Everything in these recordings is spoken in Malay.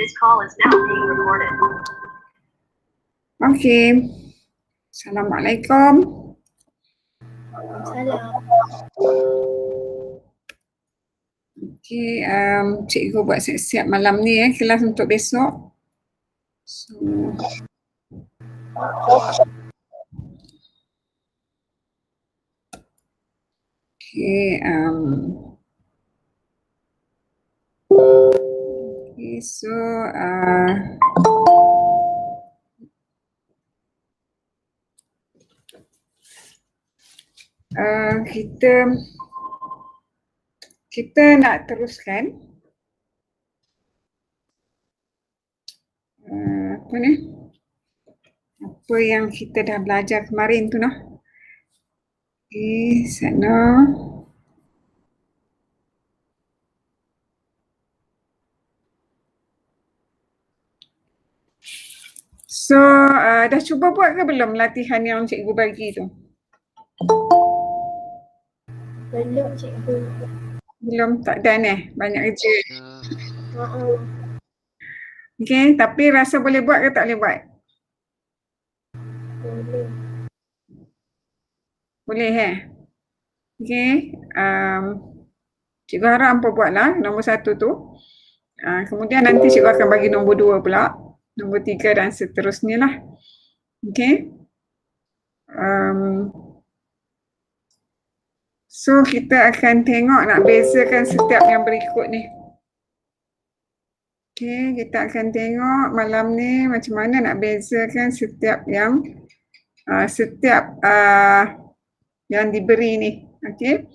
Okay. Assalamualaikum. Salam. Okay, cikgu buat siap-siap malam ni kelas untuk besok. So, okay, okay, so kita nak teruskan apa ni? Apa yang kita dah belajar kemarin tu noh. Okay, sana. So, dah cuba buat ke belum latihan yang cikgu bagi tu? Belum cikgu. Belum, tak done banyak kerja. Okay, tapi rasa boleh buat ke tak boleh buat? Boleh. Boleh Okay, cikgu harap hampa buatlah nombor 1 tu. Kemudian nanti cikgu akan bagi nombor 2 pula, nombor 3 dan seterusnya lah. Okay. So kita akan tengok nak bezakan setiap yang berikut ni. Okay, kita akan tengok malam ni macam mana nak bezakan setiap yang yang diberi ni. Okay.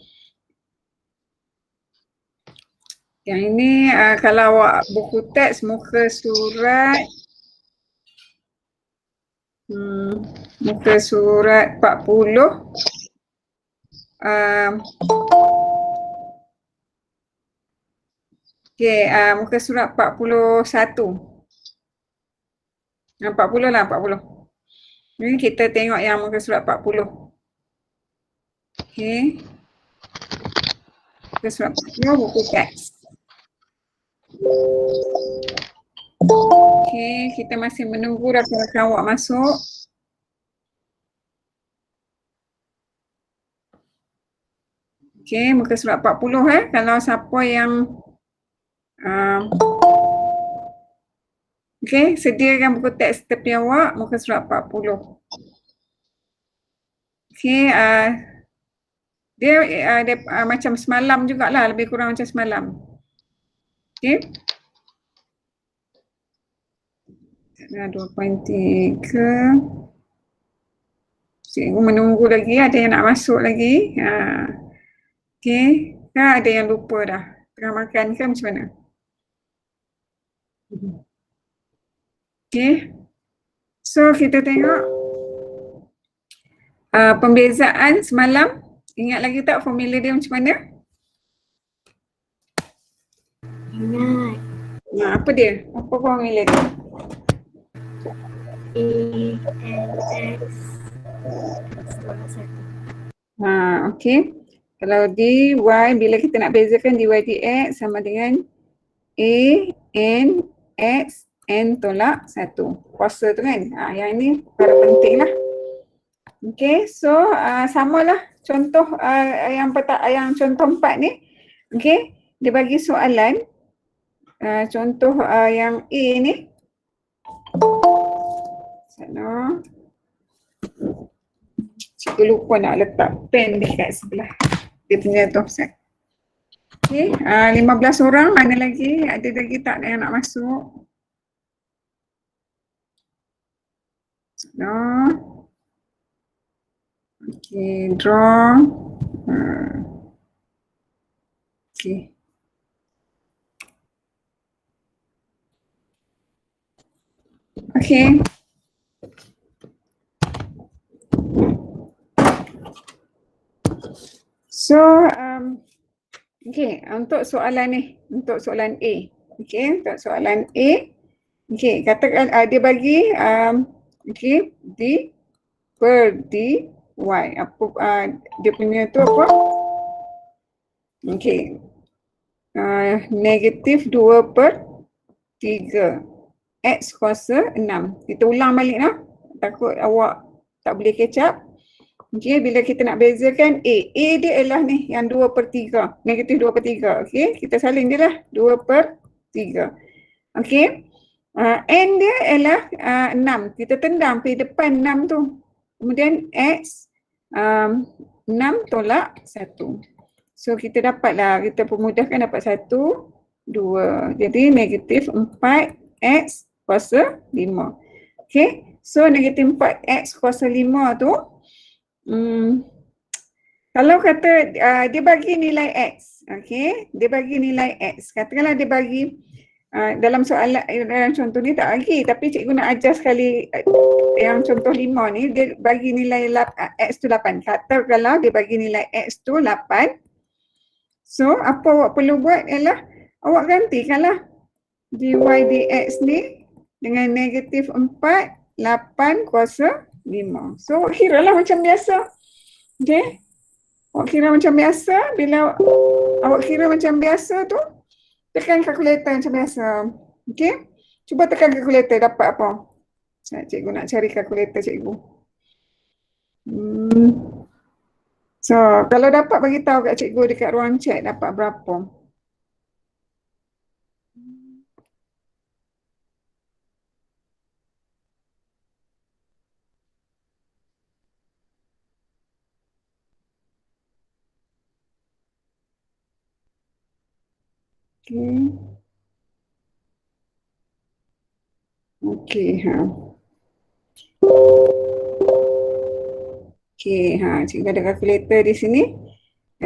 Yang ini kalau awak buku teks muka surat muka surat 40 muka surat 41. 40 lah, 40. Ini kita tengok yang muka surat 40. Okay. Muka surat 40 buku teks. Okay, kita masih menunggu rakan-rakan awak masuk. Okay, muka surat 40 kalau siapa yang okay, sediakan buku teks tepi awak, muka surat 40. Okay, dia macam semalam jugalah, lebih kurang macam semalam. Okay. 2.3. Cikgu menunggu lagi, ada yang nak masuk lagi. Okay, ada yang lupa dah. Tengah makan ke macam mana? Okay. So kita tengok pembezaan semalam. Ingat lagi tak formula dia macam mana? Ingat. Apa dia? Apa formula dia? A-N-X. Okay. Kalau dy, bila kita nak bezakan dy dx sama dengan A, N, X, N tolak 1. Kuasa tu kan? Yang ini perkara penting lah. Okay, so samalah contoh yang contoh 4 ni. Okay, dia bagi soalan. Contoh yang A ni. Sana. Cikgu lupa nak letak pen dekat sebelah. Dia punya tu. Okay, 15 orang, mana lagi? Ada lagi tak yang nak masuk? No. Okay, draw. Okay. Okay. So, okay, untuk soalan ni, untuk soalan A. Okay, untuk soalan A. Okay, katakan dia bagi, okay, D per dy. Apa dia punya tu apa? Okay. Negatif 2 per 3. X kuasa 6. Kita ulang balik lah. Takut awak tak boleh catch up. Okey, bila kita nak bezakan A. A dia ialah ni yang 2/3. Negatif 2/3. Okey, kita salin dia lah. 2/3. Okey. N dia ialah 6. Kita tendang pergi depan 6 tu. Kemudian X 6 tolak 1. So kita dapatlah, kita permudahkan dapat 1, 2. Jadi negatif 4X kuasa 5. Okey. So negatif 4X kuasa 5 tu kalau kata dia bagi nilai X, okey, dia bagi nilai X. Katakanlah dia bagi dalam soalan, dalam contoh ni tak bagi, tapi cikgu nak ajar sekali yang contoh 5 ni, dia bagi nilai X tu 8. Katakanlah dia bagi nilai X tu 8. So apa awak perlu buat ialah awak gantikanlah dy dx ni dengan negatif 4, 8 kuasa 5. So kiralah macam biasa. Okey. Awak kira macam biasa. Bila awak kira macam biasa tu, tekan kalkulator macam biasa. Okey. Cuba tekan kalkulator dapat apa? Cikgu nak cari kalkulator cikgu. So kalau dapat bagi tahu kat cikgu dekat ruang chat dapat berapa. Okey. Okey, Okey, cikgu ada kalkulator di sini.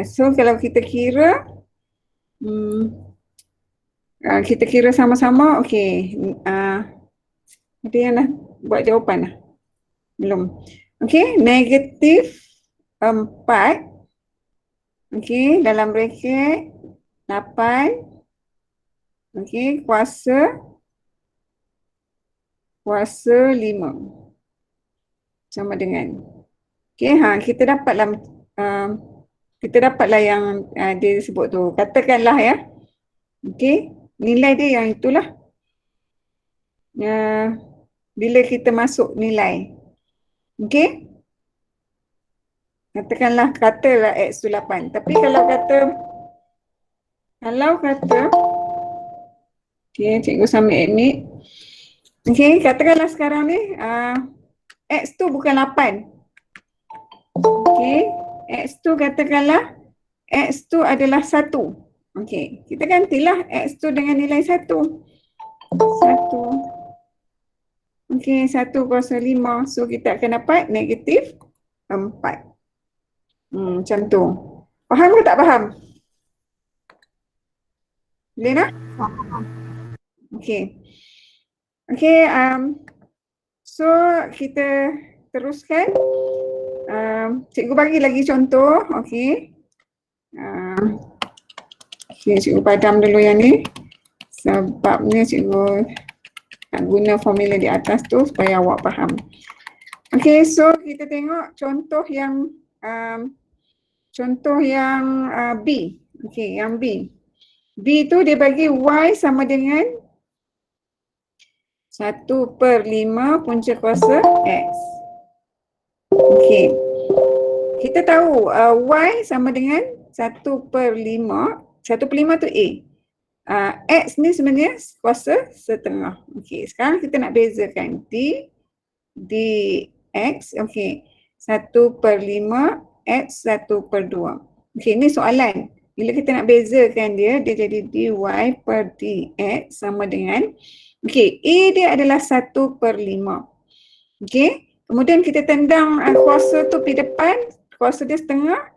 So kalau kita kira kita kira sama-sama, okey. Ada yang dah buat jawapan dah? Belum. Okey, negatif 4. Okey, dalam bracket 8. Okey, kuasa 5 sama dengan. Okey, kita dapatlah yang dia sebut tu. Katakanlah ya. Okey, nilai dia yang itulah. Bila kita masuk nilai. Okey. Katalah X tu 8. Tapi kalau kata okey, cikgu submit admit. Okey, katakanlah sekarang ni X tu bukan 8. Okey, X tu katakanlah X tu adalah 1. Okey, kita gantilah X tu dengan nilai 1. 1. Okey, 1 kuasa 5. So kita akan dapat negatif 4. Macam tu. Faham ke tak faham? Boleh tak? Okey. Okey, so kita teruskan. Cikgu bagi lagi contoh. Okey. Okey, cikgu padam dulu yang ni. Sebabnya cikgu nak guna formula di atas tu supaya awak faham. Okey, so kita tengok contoh yang B. Okey, yang B. B tu dia bagi Y sama dengan 1/5 punca kuasa X. Okey. Kita tahu Y sama dengan 1/5. 1/5 tu A. X ni sebenarnya kuasa setengah. Okey, sekarang kita nak bezakan dx. Okey, 1/5 X 1/2. Okey, ni soalan. Bila kita nak bezakan dia jadi dy per dx sama dengan, okey, A dia adalah 1/5. Okey, kemudian kita tendang kuasa tu pergi depan, kuasa dia setengah.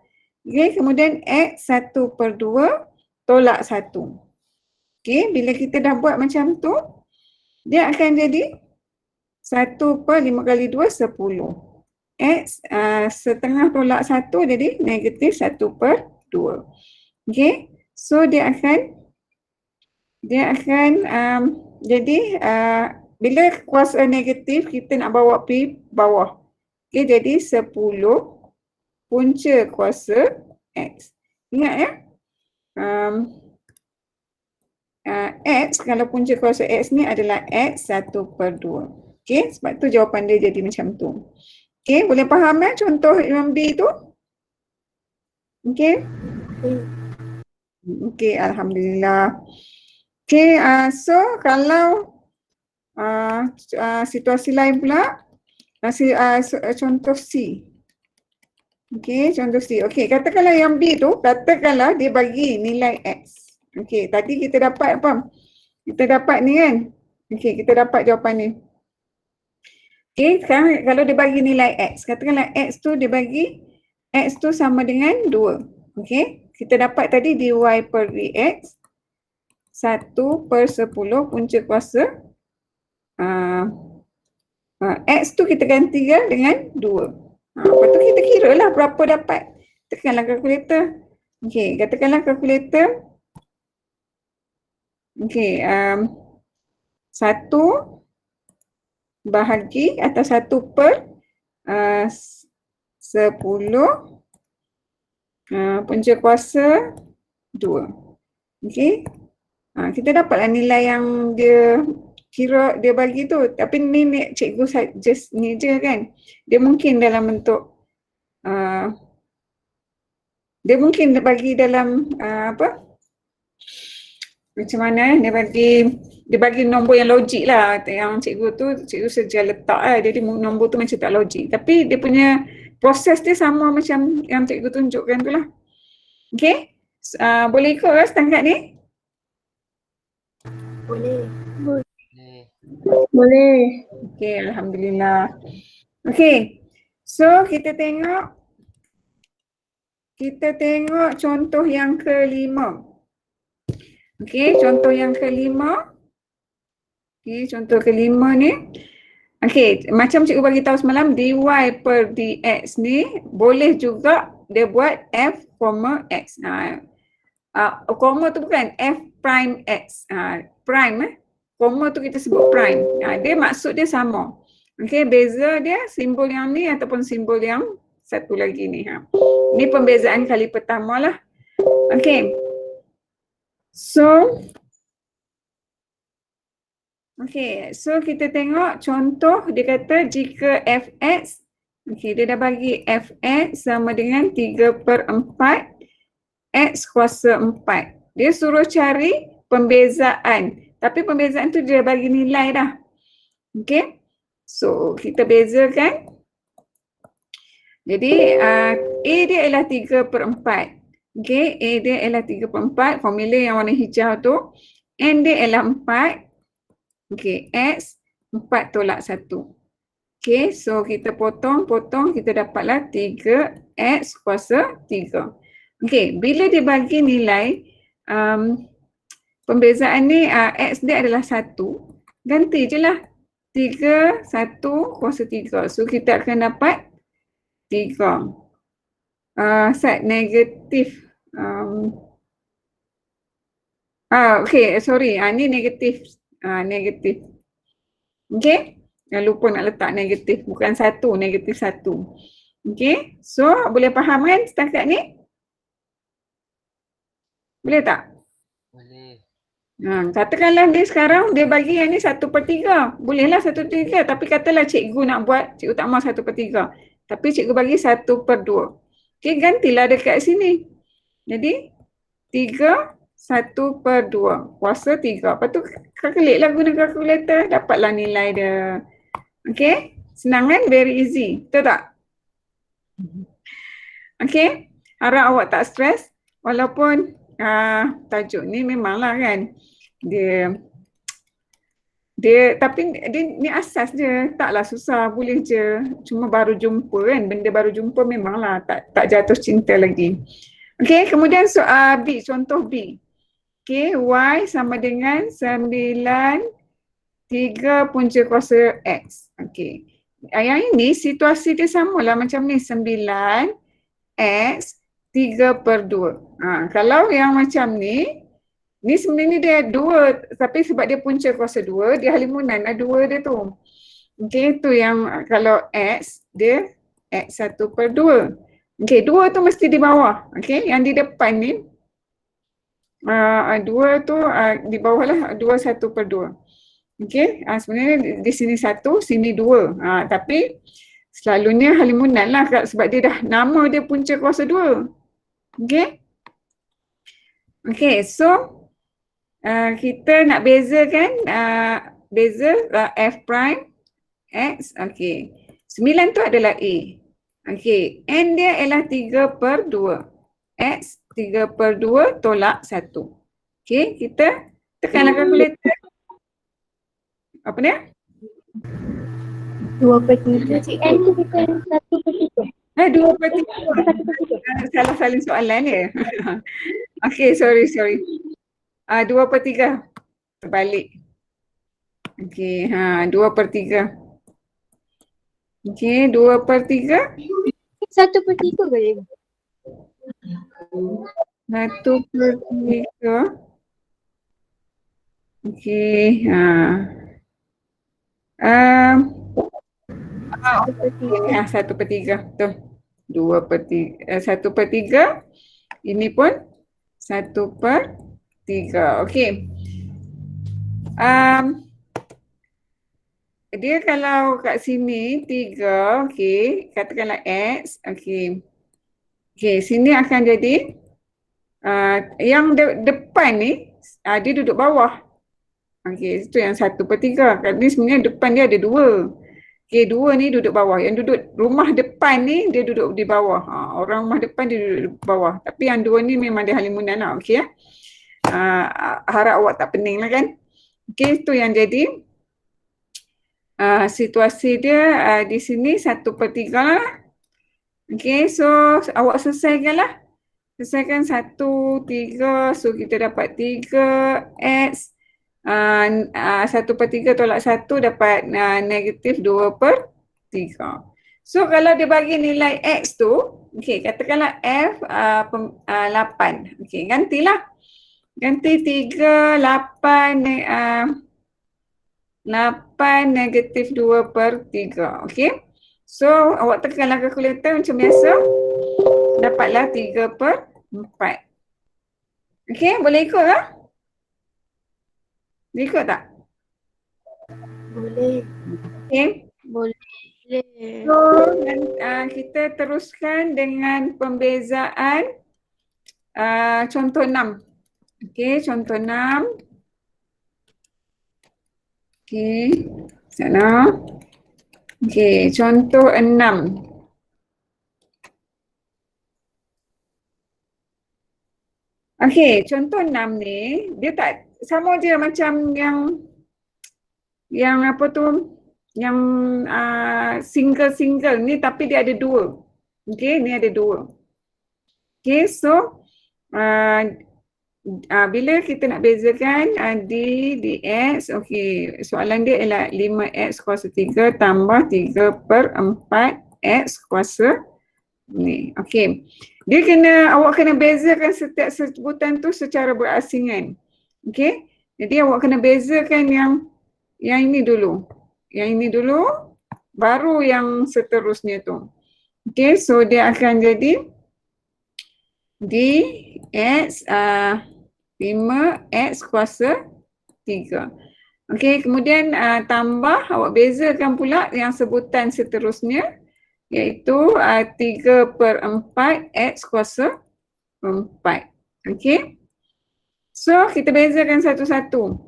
Okey, kemudian X 1/2 tolak 1. Okey, bila kita dah buat macam tu, dia akan jadi 1/5 kali 2, 10. X setengah tolak 1 jadi negatif 1/2. Okey, so dia akan jadi bila kuasa negatif kita nak bawa pergi bawah. Okey, jadi 10 punca kuasa X. Ingat ya, X, kalau punca kuasa X ni adalah X 1/2. Okey, sebab tu jawapan dia jadi macam tu. Okey, boleh faham contoh yang B tu? Okey? Okey, Alhamdulillah. Okey, so kalau situasi lain pula, contoh C. Okey, contoh C. Okey, katakanlah yang B tu, katakanlah dia bagi nilai X. Okey, tadi kita dapat apa? Kita dapat ni kan? Okey, kita dapat jawapan ni. Okey, sekarang kalau dia bagi nilai X, katakanlah X tu dia bagi, X tu sama dengan 2. Okey, kita dapat tadi dy per dx 1/10 punca kuasa X tu kita gantikan dengan 2. Lepas tu kita kira lah berapa dapat. Tekanlah kalkulator. Okey, katakanlah kalkulator. Okey, 1 bahagi atau 1/10 punca kuasa 2. Okey. Kita dapatlah nilai yang dia kira dia bagi tu. Tapi ni cikgu just ni je kan. Dia mungkin dalam bentuk dia mungkin bagi dalam apa? Macam mana dia bagi nombor yang logik lah. Yang cikgu saja letak lah. Jadi nombor tu macam tak logik. Tapi dia punya proses dia sama macam yang cikgu tunjukkan tu lah. Okay? Boleh ikut ke setakat ni? Boleh. Boleh. Okay, Alhamdulillah. Okay, so kita tengok contoh yang kelima. Okay, contoh yang kelima. Okay, contoh kelima ni. Okay, macam cikgu bagi tahu semalam, dy per dx ni boleh juga dia buat f, x. Koma tu bukan f prime x. Prime koma tu kita sebut prime. Dia maksud dia sama. Okay, beza dia simbol yang ni ataupun simbol yang satu lagi ni. Ni pembezaan kali pertama lah. Okay. So kita tengok contoh dia kata jika fx, dia dah bagi fx sama dengan 3/4 x kuasa 4. Dia suruh cari pembezaan. Tapi pembezaan tu dia bagi nilai dah. Okay. So kita bezakan. Jadi A dia ialah 3/4. Okay, A dia ialah 3/4, formula yang warna hijau tu. N dia ialah 4. Okay, X 4/1. Okay, so kita potong, kita dapatlah 3X kuasa 3. Okay, bila dia bagi nilai, pembezaan ni X dia adalah 1. Ganti je lah 3, 1 kuasa 3. So kita akan dapat 3. Set negatif. Okay, sorry. Ni negatif. Negatif. Okay. Lupa nak letak negatif. Bukan 1, negatif 1. Okay. So, boleh faham kan setakat ni? Boleh tak? Boleh. Katakanlah dia sekarang dia bagi yang ni 1/3. Bolehlah 1/3. Tapi katalah cikgu nak buat, cikgu tak mahu 1/3. Tapi cikgu bagi 1/2. Okay, gantilah dekat sini. Jadi 3 1/2 kuasa 3. Lepas tu calculate lah guna kalkulator. Dapatlah nilai dia. Okay, senang kan? Very easy. Betul tak? Okay, harap awak tak stres. Walaupun tajuk ni memanglah kan tapi ni asas je, taklah susah, boleh je. Cuma baru jumpa kan, benda baru jumpa memanglah tak jatuh cinta lagi. Okey, kemudian soal B, contoh B. Okey, Y sama dengan 9 3 punca kuasa X. Okey. Yang ini situasi dia samalah macam ni, 9 X 3/2. Kalau yang macam ni sebenarnya dia 2, tapi sebab dia punca kuasa 2, dia halimunan lah 2 dia tu. Okey, tu yang kalau X, dia X 1/2. Okey, 2 tu mesti di bawah. Okey, yang di depan ni 2 tu di bawah lah 2 1/2. Okey, sebenarnya di sini 1, sini 2. Tapi selalunya halimunan lah sebab dia dah nama dia punca kuasa 2. Okey. Okey, so kita nak bezakan beza f prime x. Okey. 9 tu adalah A. Okey, N dia ialah 3/2. X 3/2 tolak 1. Okey, kita tekanlah kalkulator. Apa dia? 2/3 cikgu. N tu bukan 1/3. 2/3. Salah salin soalan dia. Okey, sorry. 2/3. Terbalik. Okey, 2/3. Okey, 2/3. 1/3 ke cikgu? 1/3. Okey, 1/3. Betul. 1/3. Ini pun 1/3. Okey. Dia kalau kat sini 3, okey, katakanlah X, okey. Okey, sini akan jadi yang depan ni dia duduk bawah. Okey, itu yang 1/3. Kat ni sebenarnya depan dia ada 2. Okey, 2 ni duduk bawah. Yang duduk rumah depan ni dia duduk di bawah. Orang rumah depan dia duduk di bawah. Tapi yang 2 ni memang dia halimunan lah. Okey ya. Harap awak tak pening lah kan. Okey, itu yang jadi situasi dia di sini 1/3 lah. Okey, so awak selesaikan lah. Selesaikan 1, 3. So kita dapat 3x. 1/3 tolak 1 dapat negatif 2/3. So kalau dia bagi nilai x tu, okey, katakanlah f 8. Okey, gantilah. Ganti 3, 8 negatif 2/3. Okey. So awak tekanlah kalkulator macam biasa. Dapatlah 3/4. Okey, boleh ikut tak? Boleh ikut tak? Boleh. Okey. Boleh. So kita teruskan dengan pembezaan contoh 6. Okey, contoh 6. Okey, sana. Okey, contoh 6. Okey, contoh 6 ni dia tak sama je macam yang apa tu, yang single ni, tapi dia ada 2. Okey, ni ada 2. Okey, so bila kita nak bezakan dx, okey, soalan dia ialah 5x kuasa 3 tambah 3/4 x kuasa ni. Okey. Awak kena bezakan setiap sebutan tu secara berasingan. Okey. Jadi awak kena bezakan yang ini dulu. Yang ini dulu baru yang seterusnya tu. Okey, so dia akan jadi dx 5x kuasa 3. Okey, kemudian tambah, awak bezakan pula yang sebutan seterusnya, iaitu 3/4 x kuasa 4. Okey. So kita bezakan satu-satu.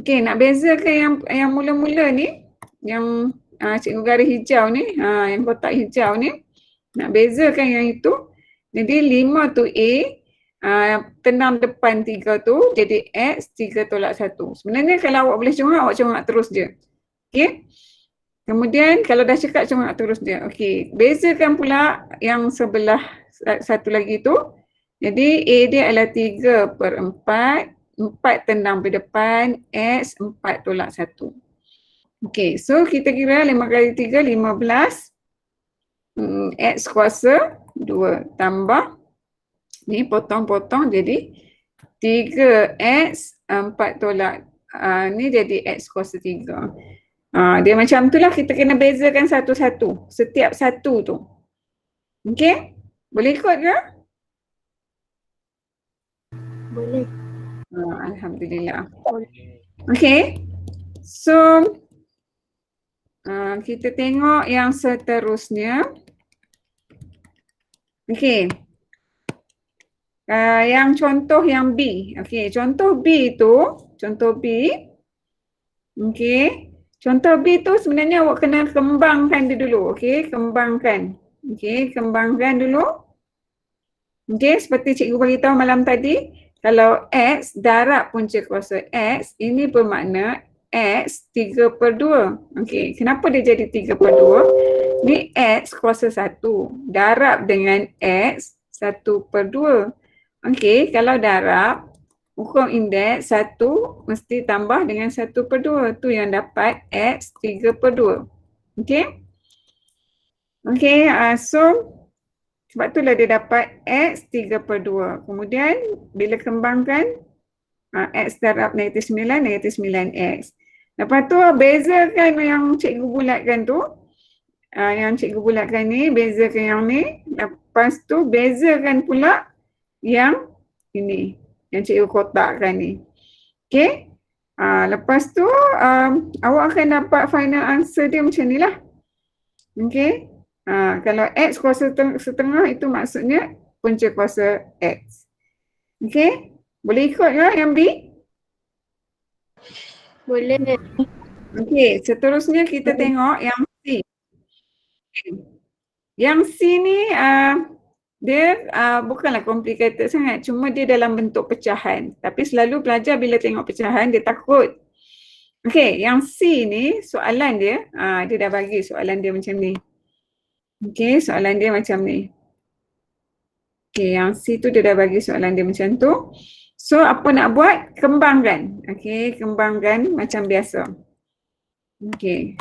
Okey, nak bezakan yang mula-mula ni, yang cikgu garis hijau ni, yang kotak hijau ni, nak bezakan yang itu. Jadi 5 tu A, tenang depan 3 tu jadi x 3 tolak 1. Sebenarnya kalau awak boleh awak terus je. Okey. Kemudian kalau dah cekak terus dia. Okey, bezakan pula yang sebelah satu lagi tu. Jadi A dia adalah 3/4, 4 tendang ke depan, x 4 tolak 1. Okey, so kita kira 5 kali 3, 15. X kuasa 2 tambah, ni potong-potong jadi 3x 4 tolak, ni jadi x kuasa 3. Dia macam tu lah, kita kena bezakan satu-satu, setiap satu tu. Okey? Boleh ikut ke? Boleh. Alhamdulillah. Boleh. Okay. So, kita tengok yang seterusnya. Okay. Yang contoh yang B. Okay, contoh B tu, contoh B. Okay. Contoh B tu sebenarnya awak kena kembangkan dia dulu. Okay, kembangkan. Okay, kembangkan dulu. Okay, seperti cikgu beritahu malam tadi, kalau X darab punca kuasa X, ini bermakna X 3/2. Okay, kenapa dia jadi 3/2? Ni X kuasa 1, darab dengan X 1/2. Okay, kalau darab, hukum indeks 1 mesti tambah dengan 1/2. Tu yang dapat X 3/2. Okay? Okay, so sebab itulah dia dapat X 3/2. Kemudian bila kembangkan X darab -9, -9X. Lepas tu bezakan yang cikgu bulatkan tu. Yang cikgu bulatkan ni, bezakan yang ni. Lepas tu bezakan pula yang ini. Yang cikgu kotakkan ni. Okay. Lepas tu awak akan dapat final answer dia macam ni lah. Okay. Kalau X kuasa setengah itu maksudnya punca kuasa X. Okay? Boleh ikut ke yang B? Boleh. Okay, seterusnya kita tengok yang C. Yang C ni dia bukanlah complicated sangat, cuma dia dalam bentuk pecahan. Tapi selalu pelajar bila tengok pecahan dia takut. Okay, yang C ni soalan dia, dia dah bagi soalan dia macam ni. Okay, soalan dia macam ni. Okay, yang C tu dia dah bagi soalan dia macam tu. So, apa nak buat? Kembangkan. Okay, kembangkan macam biasa. Okay.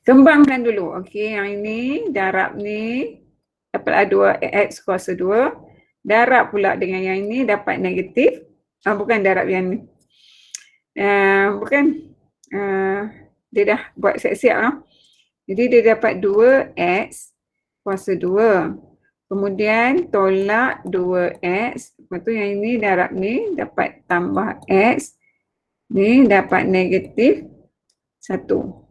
Kembangkan dulu. Okay, yang ini, darab ni. Dapatlah 2X kuasa 2. Darab pula dengan yang ini dapat negatif. Bukan darab yang ni. Bukan. Dia dah buat siap-siap lah. Jadi dia dapat 2X kuasa 2. Kemudian tolak 2X. Lepas tu yang ini darab ni dapat tambah X. Ni dapat negatif 1.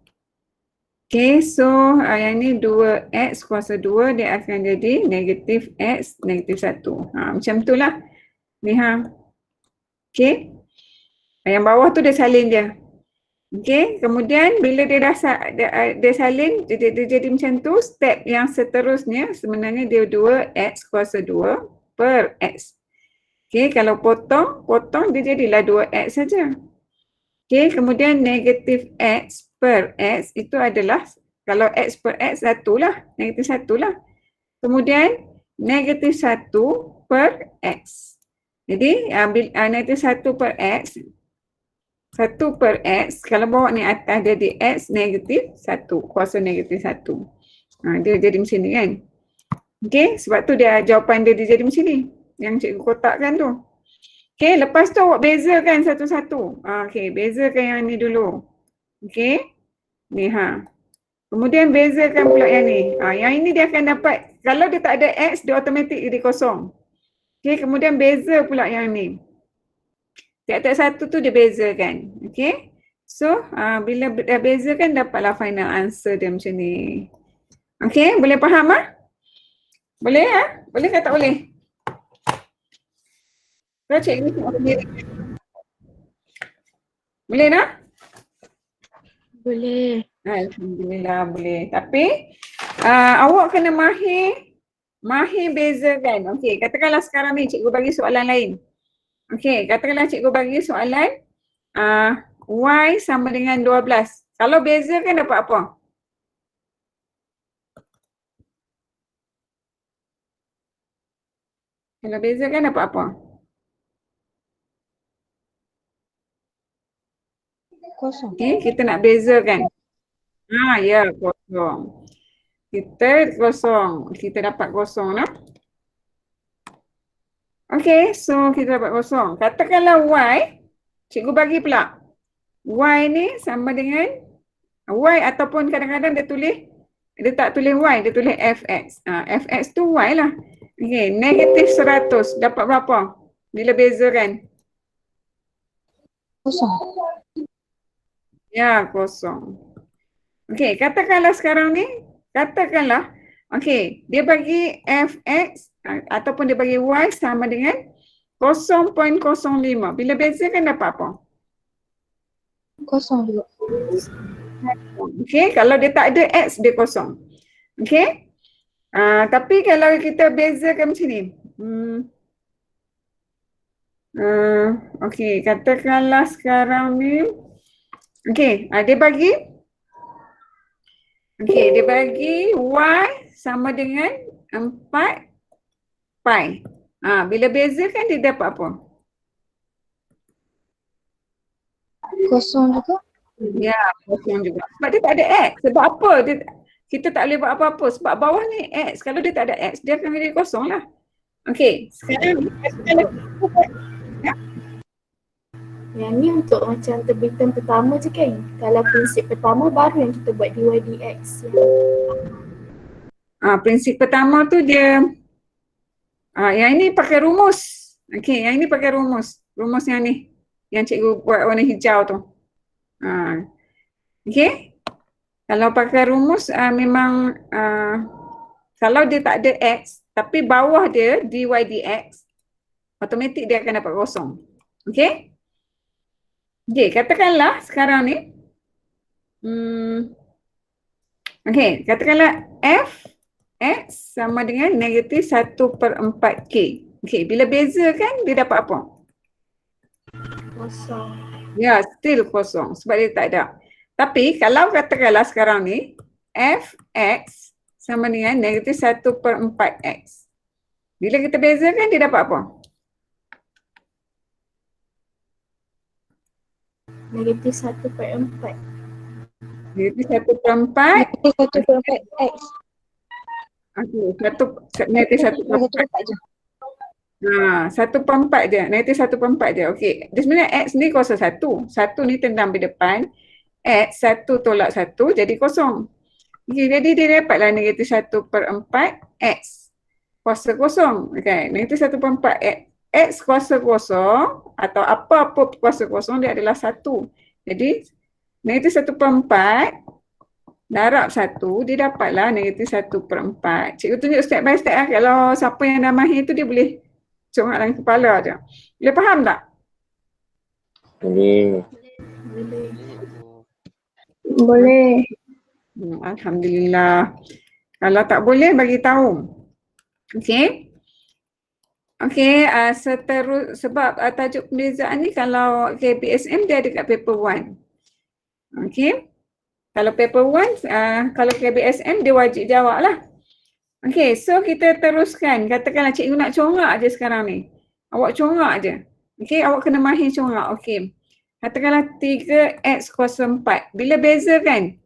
Okay, so yang ni 2X kuasa 2 dia akan jadi negatif X negatif 1. Macam tu lah. Ni Okay. Yang bawah tu dia salin dia. Okay, kemudian bila dia dah dia salin, dia jadi macam tu, step yang seterusnya sebenarnya dia 2X kuasa 2 per X. Okay, kalau potong dia jadilah 2X saja. Okay, kemudian negatif X per X itu adalah, kalau X per X 1 lah, negatif 1 lah. Kemudian negatif 1 per X. Jadi negatif 1 per X, 1 per X, kalau bawa ni atas dia di X negatif 1, kuasa negatif 1. Dia jadi macam ni kan. Okay, sebab tu dia jawapan dia jadi macam ni. Yang cikgu kotakkan tu. Okay, lepas tu awak bezakan satu-satu. Okay, bezakan yang ni dulu. Okay, ni Kemudian bezakan pula yang ni. Yang ini dia akan dapat, kalau dia tak ada X, dia automatik jadi kosong. Okay, kemudian beza pula yang ni. Tiap-tiap satu tu dia bezakan. Okay. So, bila dah bezakan dapatlah final answer dia macam ni. Okay, boleh faham Boleh Boleh ke tak boleh? Kalau cikgu tengok sendiri. Boleh tak? Boleh. Alhamdulillah boleh. Tapi awak kena mahir bezakan. Okay, katakanlah sekarang ni cikgu bagi soalan lain. Okay, katakanlah cikgu bagi soalan Y sama dengan 12. Kalau bezakan dapat apa? Kalau bezakan dapat apa? Kosong. Okay, kita nak bezakan. Ya, kosong. Kita kosong. Kita dapat kosong lah. Okay, so kita dapat kosong. Katakanlah Y, cikgu bagi pula. Y ni sama dengan Y, ataupun kadang-kadang dia tak tulis Y, dia tulis Fx. Fx tu Y lah. Okay, negatif 100. Dapat berapa? Bila beza kan? Kosong. Ya, kosong. Okey, katakanlah sekarang ni, katakanlah, okey, dia bagi fx ataupun dia bagi y sama dengan 0.05. Bila beza kan dapat apa? Kosong juga. Okey, kalau dia tak ada x, dia kosong. Okey? Tapi kalau kita bezakan macam ni. Okey, katakanlah sekarang ni. Okey, dia bagi dia bagi y sama dengan 4 pi. Bila bezakan dia dapat apa? Kosong juga. Ya, kosong juga. Sebab dia tak ada x. Sebab apa? Kita tak boleh buat apa-apa. Sebab bawah ni x. Kalau dia tak ada x, dia akan jadi kosong lah. Okey, sekarang Yang ni untuk macam terbitan pertama je kan? Kalau prinsip pertama baru yang kita buat dy dx. prinsip pertama tu dia yang ini pakai rumus. Okey, yang ini pakai rumus. Rumus yang ni. Yang cikgu buat warna hijau tu. Okey. Kalau pakai rumus memang kalau dia tak ada x tapi bawah dia dy dx, automatik dia akan dapat kosong. Okey? Okey, katakanlah sekarang ni okey, katakanlah f x sama dengan negatif 1/4k. Okey, bila beza kan dia dapat apa? Kosong. Ya, still kosong sebab dia tak ada. Tapi kalau katakanlah sekarang ni fx sama dengan negatif 1/4x. Bila kita bezakan dia dapat apa? Negatif 1/4. Negatif 1/4. Negatif 1/4 X. Okey, negatif 1/4. Negatif 4 je. 1/4 je. Negatif 1/4 je. Okey. Dia sebenarnya x ni kosong 1. 1 ni tendang di depan. X 1 tolak 1 jadi kosong. Okay, jadi dia dapatlah negatif 1/4 x kuasa kosong. Okay, negatif 1/4 x kuasa kosong atau apa-apa kuasa kosong dia adalah 1. Jadi negatif 1/4 darab 1 dia dapatlah negatif 1/4. Cikgu tunjuk step by step lah. Kalau siapa yang dah mahir tu dia boleh congak dalam kepala je. Boleh faham tak? Boleh. Boleh. Alhamdulillah. Kalau tak boleh bagi tahu. Okey. Okey, sebab tajuk pembezaan ni kalau KPSM dia ada kat paper 1. Okey. Kalau paper 1, kalau KPSM dia wajib jawab lah. Okey, so kita teruskan. Katakanlah cikgu nak congak je sekarang ni. Awak congak je. Okey, awak kena mahir congak. Okey. Katakanlah 3x kuasa 4. Bila beza kan?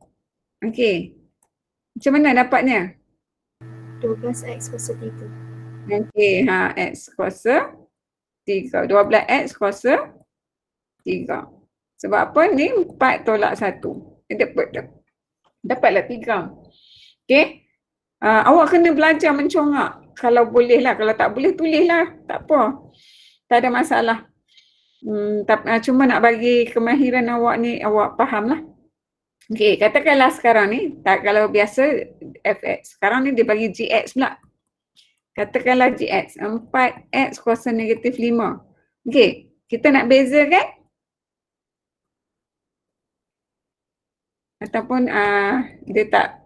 Okey. Macam mana dapatnya? 12x kuasa 3. Okey, x kuasa 3. 12x kuasa 3. Sebab apa ni? 4 tolak 1. Dapatlah 3. Okey. Awak kena belajar mencongak. Kalau boleh lah. Kalau tak boleh, tulis lah. Tak apa. Tak ada masalah. Cuma nak bagi kemahiran awak ni, awak faham lah. Okey, katakanlah sekarang ni, kalau biasa fx. Sekarang ni dia bagi gx pula. Katakanlah gx, 4x kuasa negatif 5. Okey, kita nak beza kan? Ataupun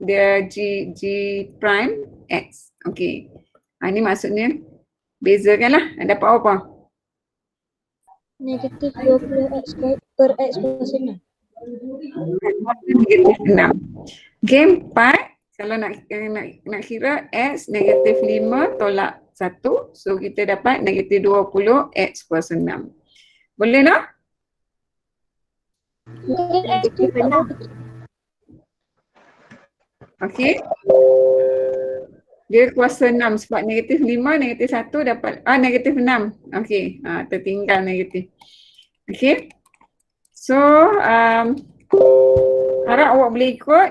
dia g prime x. Okey. Ini maksudnya bezakanlah. Dapat apa? Negatif 20x per x kuasa 6. Negatif 6. Okey, 4. Kalau nak kira x negatif 5 tolak 1. So kita dapat negatif 20 x kuasa 6. Boleh tak? Mungkin x tu tak berapa. Okey. Dia kuasa 6 sebab negatif 5, negatif 1 dapat, negatif 6. Okey, tertinggal negatif. Okey. So, harap awak boleh ikut.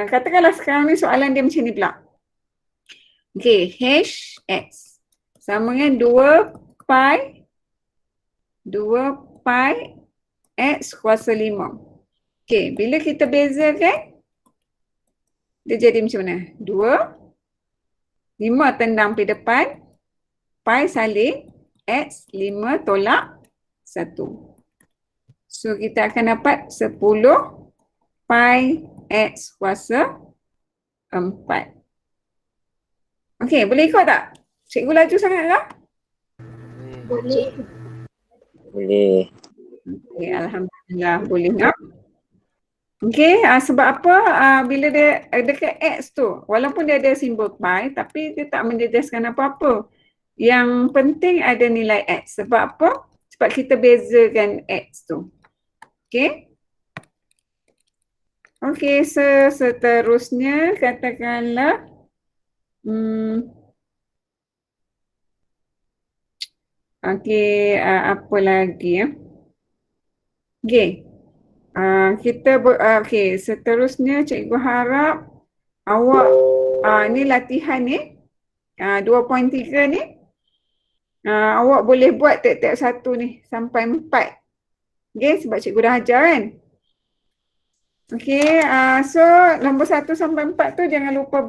Katakanlah sekarang ni soalan dia macam ni pula. Okey, hx sama dengan 2 pi 2 pi X kuasa 5. Okey, bila kita bezakan, dia jadi macam mana? 2, 5 tendang pergi depan, pi salin, X 5 tolak 1. So, kita akan dapat 10 pi X kuasa 4. Okey, boleh ikut tak? Cikgu laju sangat ke? Boleh. Boleh. Okey, alhamdulillah boleh tak? Okey, sebab apa bila dia dekat X tu, walaupun dia ada simbol pi, tapi dia tak menjejaskan apa-apa. Yang penting ada nilai X. Sebab apa? Sebab kita bezakan X tu. Okey? Okey, seterusnya katakanlah okey, apa lagi ya? Okey. Okey, seterusnya cikgu harap awak ni latihan ni 2.3 ni awak boleh buat tiap-tiap satu ni sampai 4. Okey, sebab cikgu dah ajar kan. Okey, so nombor 1 sampai 4 tu jangan lupa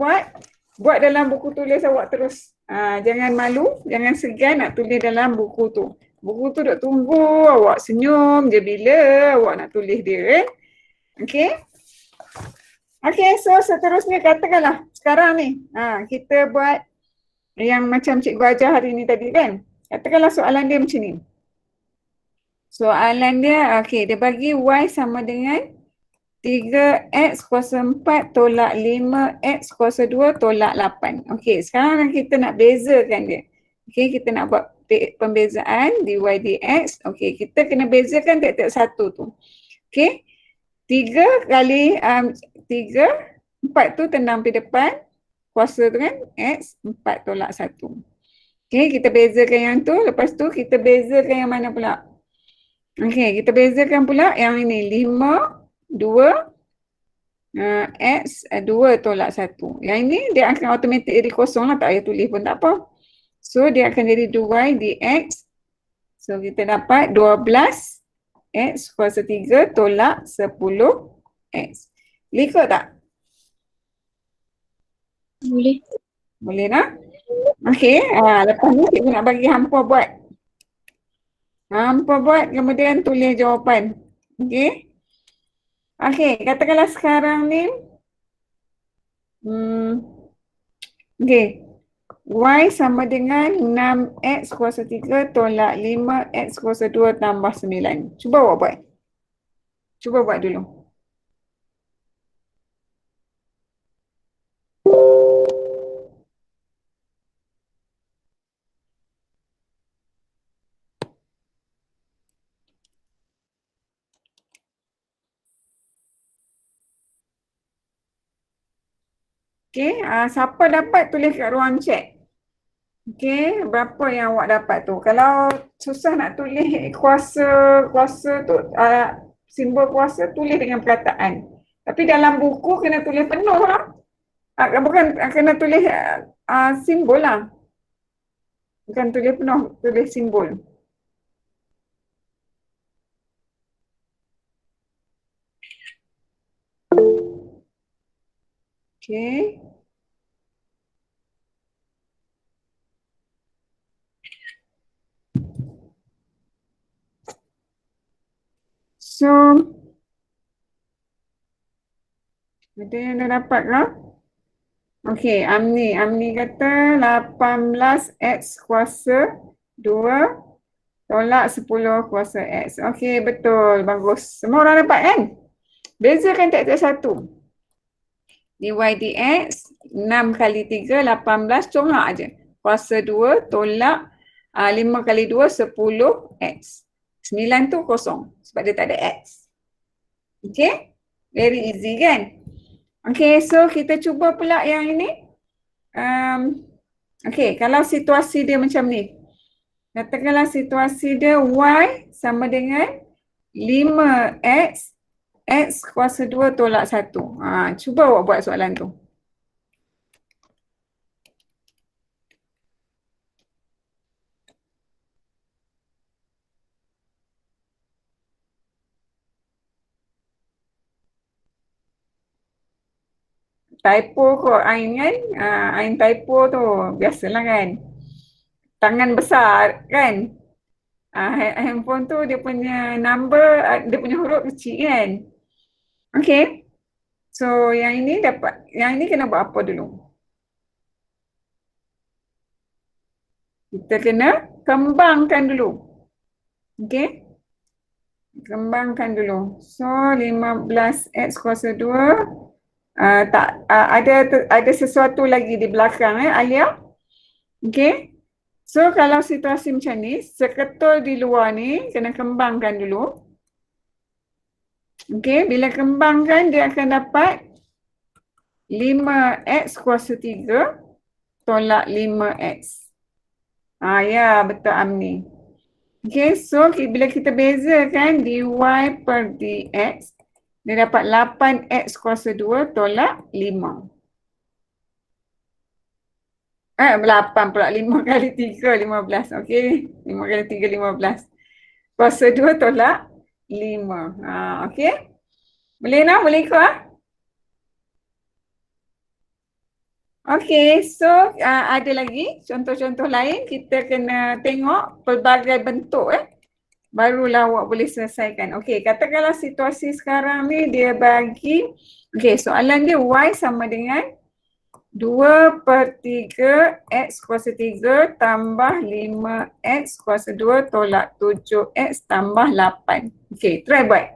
buat dalam buku tulis awak terus. Jangan malu, jangan segan nak tulis dalam buku tu. Buku tu duk tunggu awak senyum je bila awak nak tulis dia kan. Okey. Okey, so seterusnya katakanlah sekarang ni kita buat yang macam cikgu ajar hari ni tadi kan. Katakanlah soalan dia macam ni. Soalan dia, okey, dia bagi Y sama dengan 3X kuasa 4 tolak 5X kuasa 2 tolak 8. Okey, sekarang kita nak bezakan dia. Okey, kita nak buat pembezaan dy dx. Okey, kita kena bezakan tiap-tiap satu tu. Okey, 3 kali 4 tu tendang pergi depan, kuasa tu kan, X 4 tolak 1. Okey, kita bezakan yang tu, lepas tu kita bezakan yang mana pula? Okey, kita bezakan pula yang ini 5, 2, X 2 tolak 1. Yang ini dia akan automatik jadi kosong lah, tak payah tulis pun tak apa. So dia akan jadi 2y dx. So kita dapat 12 X kuasa 3 tolak 10 X. Boleh ikut tak? Boleh. Boleh tak? Okey, lepas ni cikgu nak bagi hampa buat. Hampa buat kemudian tulis jawapan. Okey. Okey, katakanlah sekarang ni okey. Y sama dengan 6X kuasa 3 tolak 5X kuasa 2 tambah 9. Cuba awak buat. Cuba buat dulu. Okey, siapa dapat tulis kat ruang chat. Okey, berapa yang awak dapat tu? Kalau susah nak tulis kuasa tu, simbol kuasa tulis dengan perkataan. Tapi dalam buku kena tulis penuh lah. Bukan kena tulis simbol lah. Bukan tulis penuh, tulis simbol. Okey. So, ada yang dah dapat ke? Okey, Amni kata 18X kuasa 2 tolak 10 kuasa X. Okey, betul, bagus. Semua orang dapat kan? Bezakan tiap-tiap satu. Dy dx 6 kali 3 18 congak aje. Kuasa 2 tolak 5 kali 2 10 X. 9 tu kosong sebab dia tak ada X. Okay? Very easy kan? Okay, so kita cuba pula yang ini. Okay, kalau situasi dia macam ni. Katakanlah situasi dia Y sama dengan 5X X kuasa 2 tolak 1. Cuba awak buat soalan tu. typo kot Ain kan. Ain typo tu. Biasalah kan. Tangan besar kan. Handphone tu dia punya number, dia punya huruf kecil kan. Okay. So yang ini kena buat apa dulu? Kita kena kembangkan dulu. Okay. Kembangkan dulu. So 15x kuasa 2. Ada sesuatu lagi di belakang Alia. Okay. So kalau situasi macam ni, seketul di luar ni kena kembangkan dulu. Okay, bila kembangkan dia akan dapat 5x kuasa 3 tolak 5x. Ya, betul Amni. Okay, so bila kita bezakan dy per dx, dia dapat 8x kuasa 2 tolak 5. 8 pula, 5 kali 3, 15. Okay, 5 kali 3, 15. Kuasa 2 tolak 5. Okay. Boleh nak? Boleh ikut Okay, so ada lagi contoh-contoh lain. Kita kena tengok pelbagai bentuk barulah awak boleh selesaikan. Okay, katakanlah situasi sekarang ni dia bagi, okay, soalan dia y sama dengan 2 per 3 x kuasa 3 tambah 5x kuasa 2 tolak 7x tambah 8. Okay, try buat.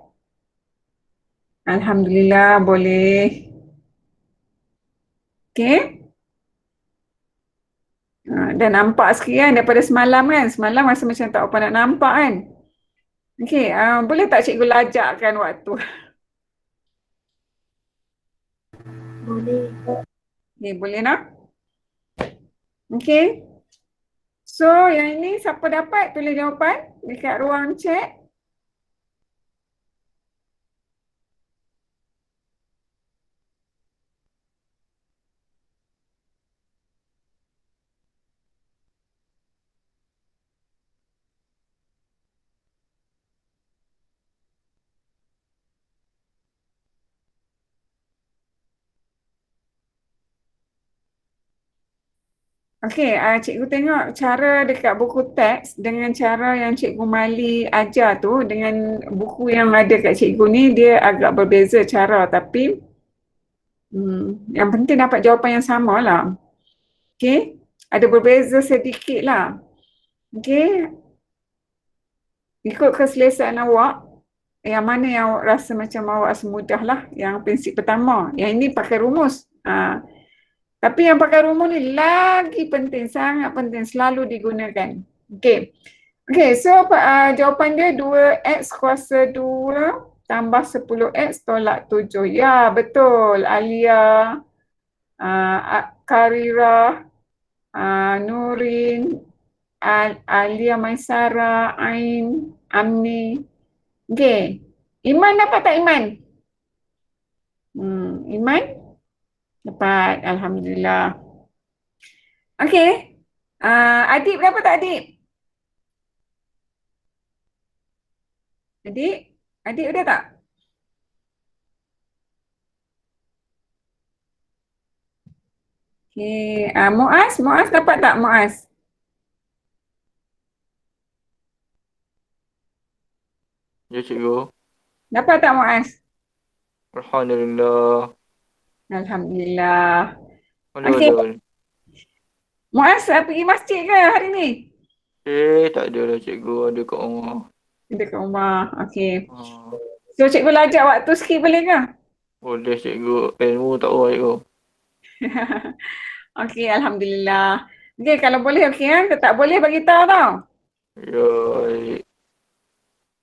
Alhamdulillah boleh. Okay. Dah nampak sikit kan daripada semalam kan. Semalam rasa macam tak apa nak nampak kan. Okay, boleh tak cikgu lajakkan waktu? Boleh. Okay, boleh nak? Okay. So, yang ini siapa dapat tulis jawapan dekat ruang chat? Okey, cikgu tengok cara dekat buku teks dengan cara yang cikgu Mali ajar tu dengan buku yang ada kat cikgu ni dia agak berbeza cara tapi yang penting dapat jawapan yang sama lah. Okey, ada berbeza sedikit lah. Okey, ikut keselesaan awak, yang mana yang awak rasa macam awak rasa mudah lah. Yang prinsip pertama, yang ini pakai rumus. Tapi yang pakai rumus ni lagi penting, sangat penting, selalu digunakan. Okey. Okey, so jawapan dia 2x kuasa 2 tambah 10x tolak 7. Ya, betul. Alia, Karira, Nurin, Alia Maisara, Ain, Amni. Okey. Iman dapat tak Iman? Iman? Dapat, Alhamdulillah. Okey. Adik dapat tak Adik? Adik udah tak? Okey. Muaz dapat tak Muaz? Ya cikgu. Dapat tak Muaz? Alhamdulillah. Alhamdulillah. Aduh, Okey. aduh. Muaz pergi masjid ke hari ni? Tak ada lah cikgu, ada kat rumah. Ada kat rumah. Okey. Ah, So cikgu lajak waktu sikit boleh ke? boleh cikgu, ilmu tak apa cikgu. Okey, Alhamdulillah. Okey, kalau boleh okey kan? Kalau tak boleh bagi tahu tau. Ya, baik.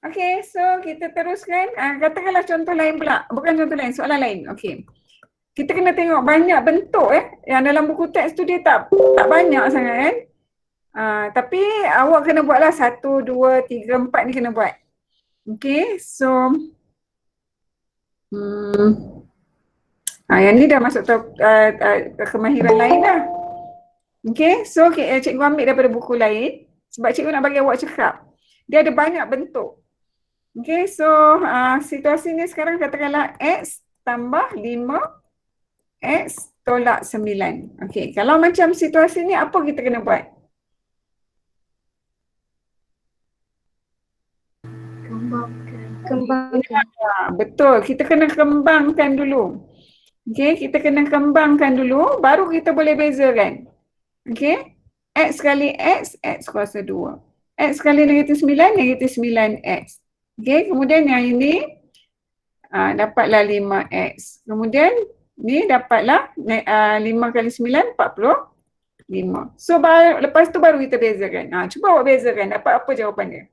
Okey, so kita teruskan. Katakanlah contoh lain pula. Bukan contoh lain, soalan lain. Okey. Kita kena tengok banyak bentuk yang dalam buku teks tu dia tak banyak sangat kan. Tapi awak kena buatlah 1, 2, 3, 4 ni kena buat. Okey, so yang ni dah masuk kemahiran lain dah. Okey, so cikgu ambil daripada buku lain sebab cikgu nak bagi awak cakap. Dia ada banyak bentuk. Okey, so situasi ni sekarang katakanlah x tambah 5 X tolak 9. Okey, kalau macam situasi ni apa kita kena buat? Kembangkan. Betul, kita kena kembangkan dulu. Okey, kita kena kembangkan dulu baru kita boleh bezakan. Okey? X kali X, X kuasa 2. X kali negatif 9, negatif 9X. Okey, kemudian yang ini dapatlah 5X. Kemudian ni dapatlah 5 kali 9, 45. So lepas tu baru kita bezakan. Cuba awak bezakan, dapat apa jawapan dia?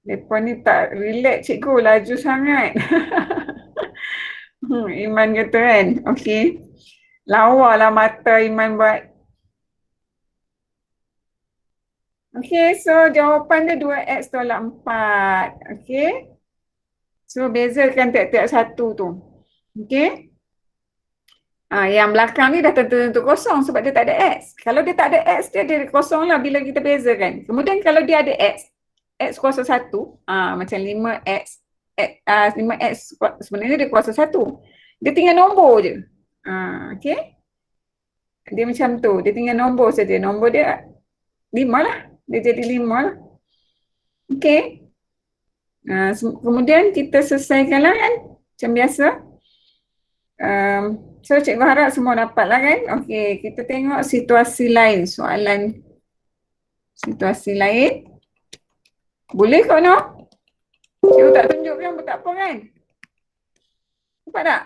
Mereka ni tak relax cikgu, laju sangat. Iman kata kan, okey. Lawalah mata Iman buat. Okey, so jawapan dia 2X tolak 4. Okey. So bezakan tiap-tiap satu tu. Okey. Yang belakang ni dah tentu kosong sebab dia tak ada X. Kalau dia tak ada X, dia ada kosong lah bila kita bezakan. Kemudian kalau dia ada X, X kuasa 1, macam 5X, 5X sebenarnya dia kuasa 1. Dia tinggal nombor je. Okey. Dia macam tu, dia tinggal nombor saja. Nombor dia 5 lah. Dia jadi 5 lah. Okey. Kemudian kita selesaikan lah kan, macam biasa. So cikgu harap semua dapat lah kan. Okey, kita tengok situasi lain, soalan situasi lain. Boleh kau no? Cikgu tak tunjukkan pun tak apa kan? Nampak tak?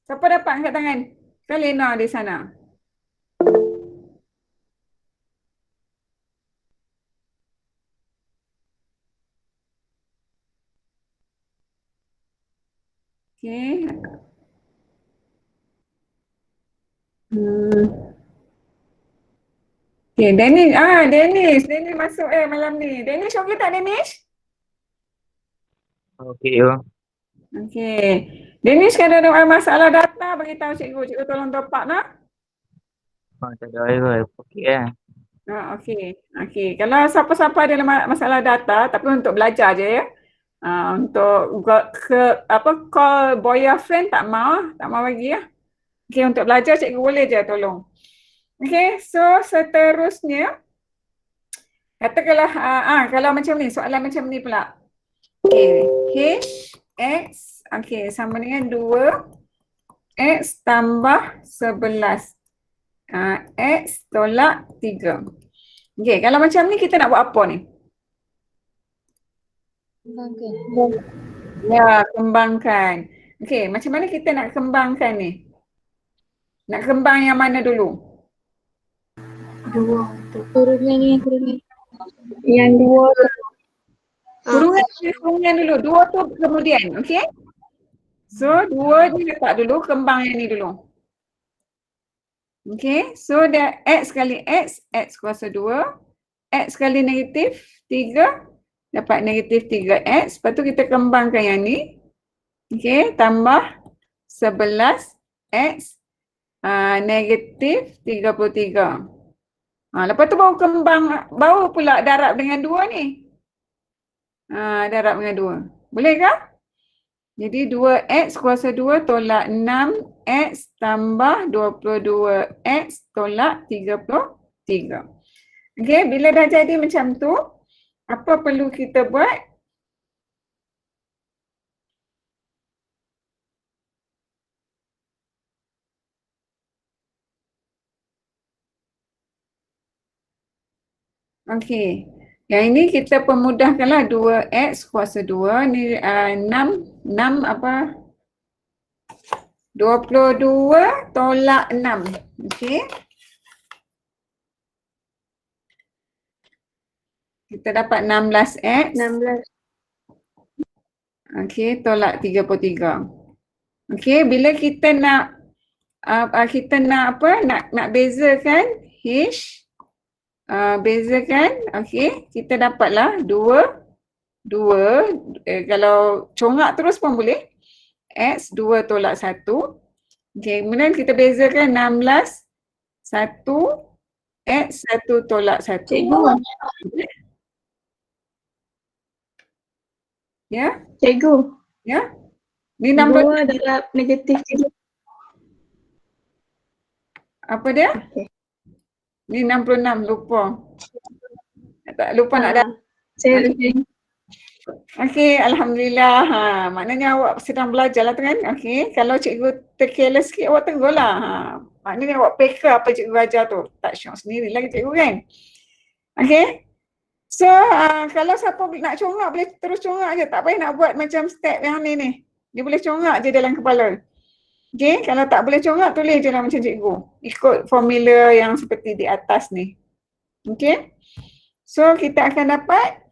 Siapa dapat angkat tangan? Kan Lena di sana. Okey. Okey, Dennis masuk malam ni. Dennis okey tak Dennis? Okey yo. Okey. Dennis kalau ada masalah data bagi tahu cikgu. Cikgu tolong top up nak. Tak ada air. Okey kan. Okey. Okey. Kalau siapa-siapa ada masalah data tapi untuk belajar je ya. Untuk call boyfriend tak mau bagi ya. Okey, untuk belajar cikgu boleh je tolong. Okey, so seterusnya katakanlah kalau macam ni, soalan macam ni pula. Okey, H X sama dengan 2 X tambah 11. X tolak 3. Okey, kalau macam ni kita nak buat apa ni? Kembangkan. Ya, kembangkan. Okey, macam mana kita nak kembangkan ni? Nak kembang yang mana dulu? Dua tu. Kurungan. Yang 2. Kurungan dulu. 2 tu kemudian, okey? So, 2 ni letak dulu, kembang yang ni dulu. Okey, so dah X kali X, X kuasa 2. X kali negatif 3, dapat negatif 3X. Lepas tu kita kembangkan yang ni. Okey, tambah 11X negatif 33. Lepas tu baru kembang, baru pula darab dengan 2 ni. Darab dengan 2. Boleh ke? Jadi 2X kuasa 2 tolak 6X tambah 22X tolak 33. Okey, bila dah jadi macam tu, apa perlu kita buat? Okey. Yang ini kita permudahkanlah 2X kuasa 2 ni 6 apa? 22 tolak 6. Okey. Kita dapat 16X. 16. Okey, tolak 33. Okey, bila kita nak nak bezakan H, bezakan, okey, kita dapatlah 2, kalau congak terus pun boleh. X 2 tolak 1 Okey, kemudian kita bezakan 16, 1, X, 1 tolak 1. Cikgu, Ya, cikgu. ya. Ni 60, 2 darab negatif 3. apa dia? Okey. Ni 66, lupa. Tak lupa nak dah. Saya lebih. Okey, Alhamdulillah. Maknanya awak sedang belajar lah tu kan? Okey, kalau cikgu terkeles sikit awak tegur lah. Maknanya awak peka apa cikgu ajar tu. Tak syok sendiri lagi cikgu kan? Okey. So, kalau siapa nak congak boleh terus congak je. Tak payah nak buat macam step yang ni. Dia boleh congak je dalam kepala. Okey, kalau tak boleh congak tulis je lah macam cikgu. Ikut formula yang seperti di atas ni. Okey. So, kita akan dapat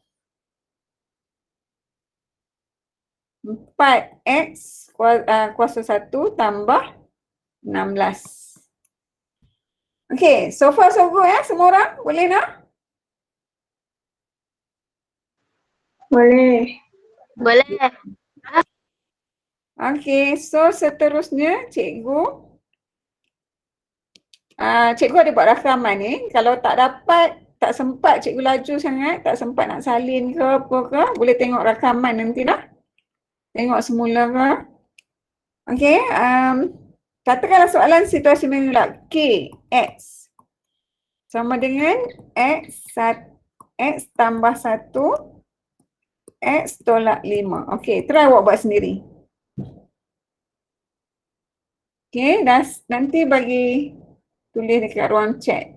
4x kuasa 1 tambah 16. Okay, so far so good ya semua orang? Boleh nak? Boleh. Boleh. Okay, so seterusnya cikgu cikgu ada buat rakaman ni. Kalau tak dapat, tak sempat cikgu laju sangat, tak sempat nak salin ke apa ke, boleh tengok rakaman nanti lah. Tengok semula ke. Okay, katakanlah soalan situasi menolak. K, X sama dengan X tambah 1, X tolak 5. Okay, try awak buat sendiri. Okay, nanti bagi tulis dekat ruang chat.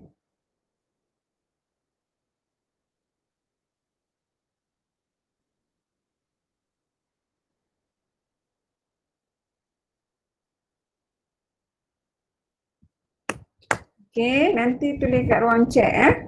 Okay, nanti tulis kat ruang chat .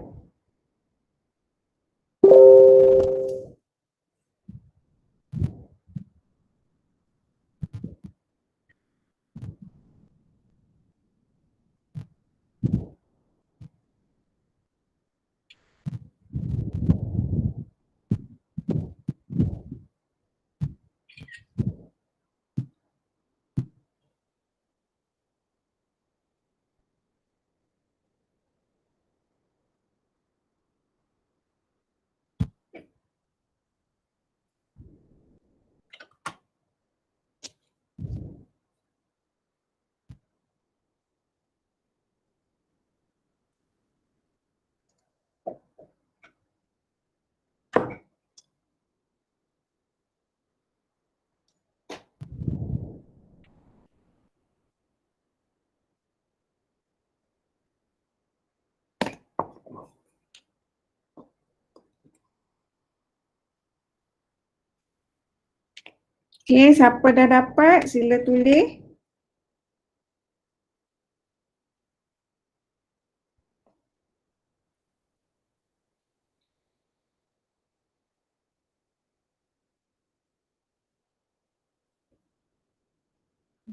Okay, siapa dah dapat sila tulis.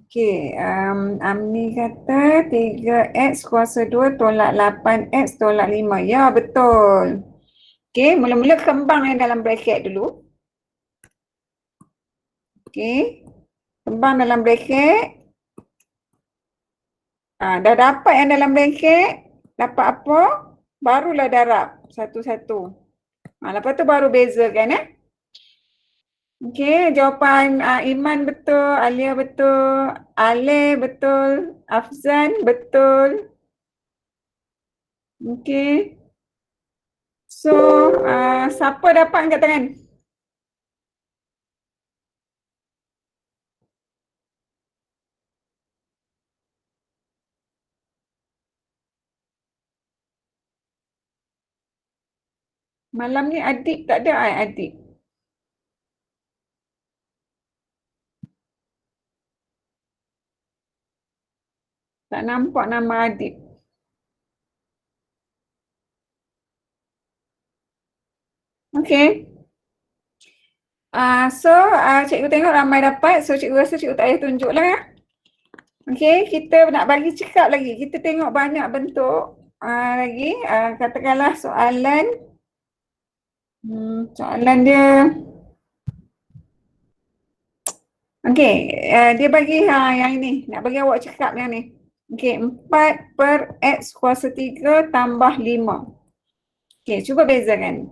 Okay, Amni kata 3x kuasa 2 tolak 8x tolak 5. Ya, betul. Okay, mula-mula kembang yang dalam bracket dulu. Okay, kembang dalam bracket. Dah dapat yang dalam bracket, dapat apa? Barulah darab satu-satu. Lepas tu baru bezakan . Okay, jawapan Iman betul, Alia betul, Ale betul, Afzan betul. Okay. So, siapa dapat angkat tangan? Malam ni adik tak ada adik. Tak nampak nama adik. Okay. So, cikgu tengok ramai dapat. So, cikgu rasa cikgu tak payah tunjuk lah. Okay, kita nak bagi cekap lagi. Kita tengok banyak bentuk lagi. Katakanlah soalan. Soalan dia. Okey, dia bagi yang ini. Nak bagi awak cakap yang ni. Okey, 4 per X kuasa 3 tambah 5. Okey, cuba bezakan.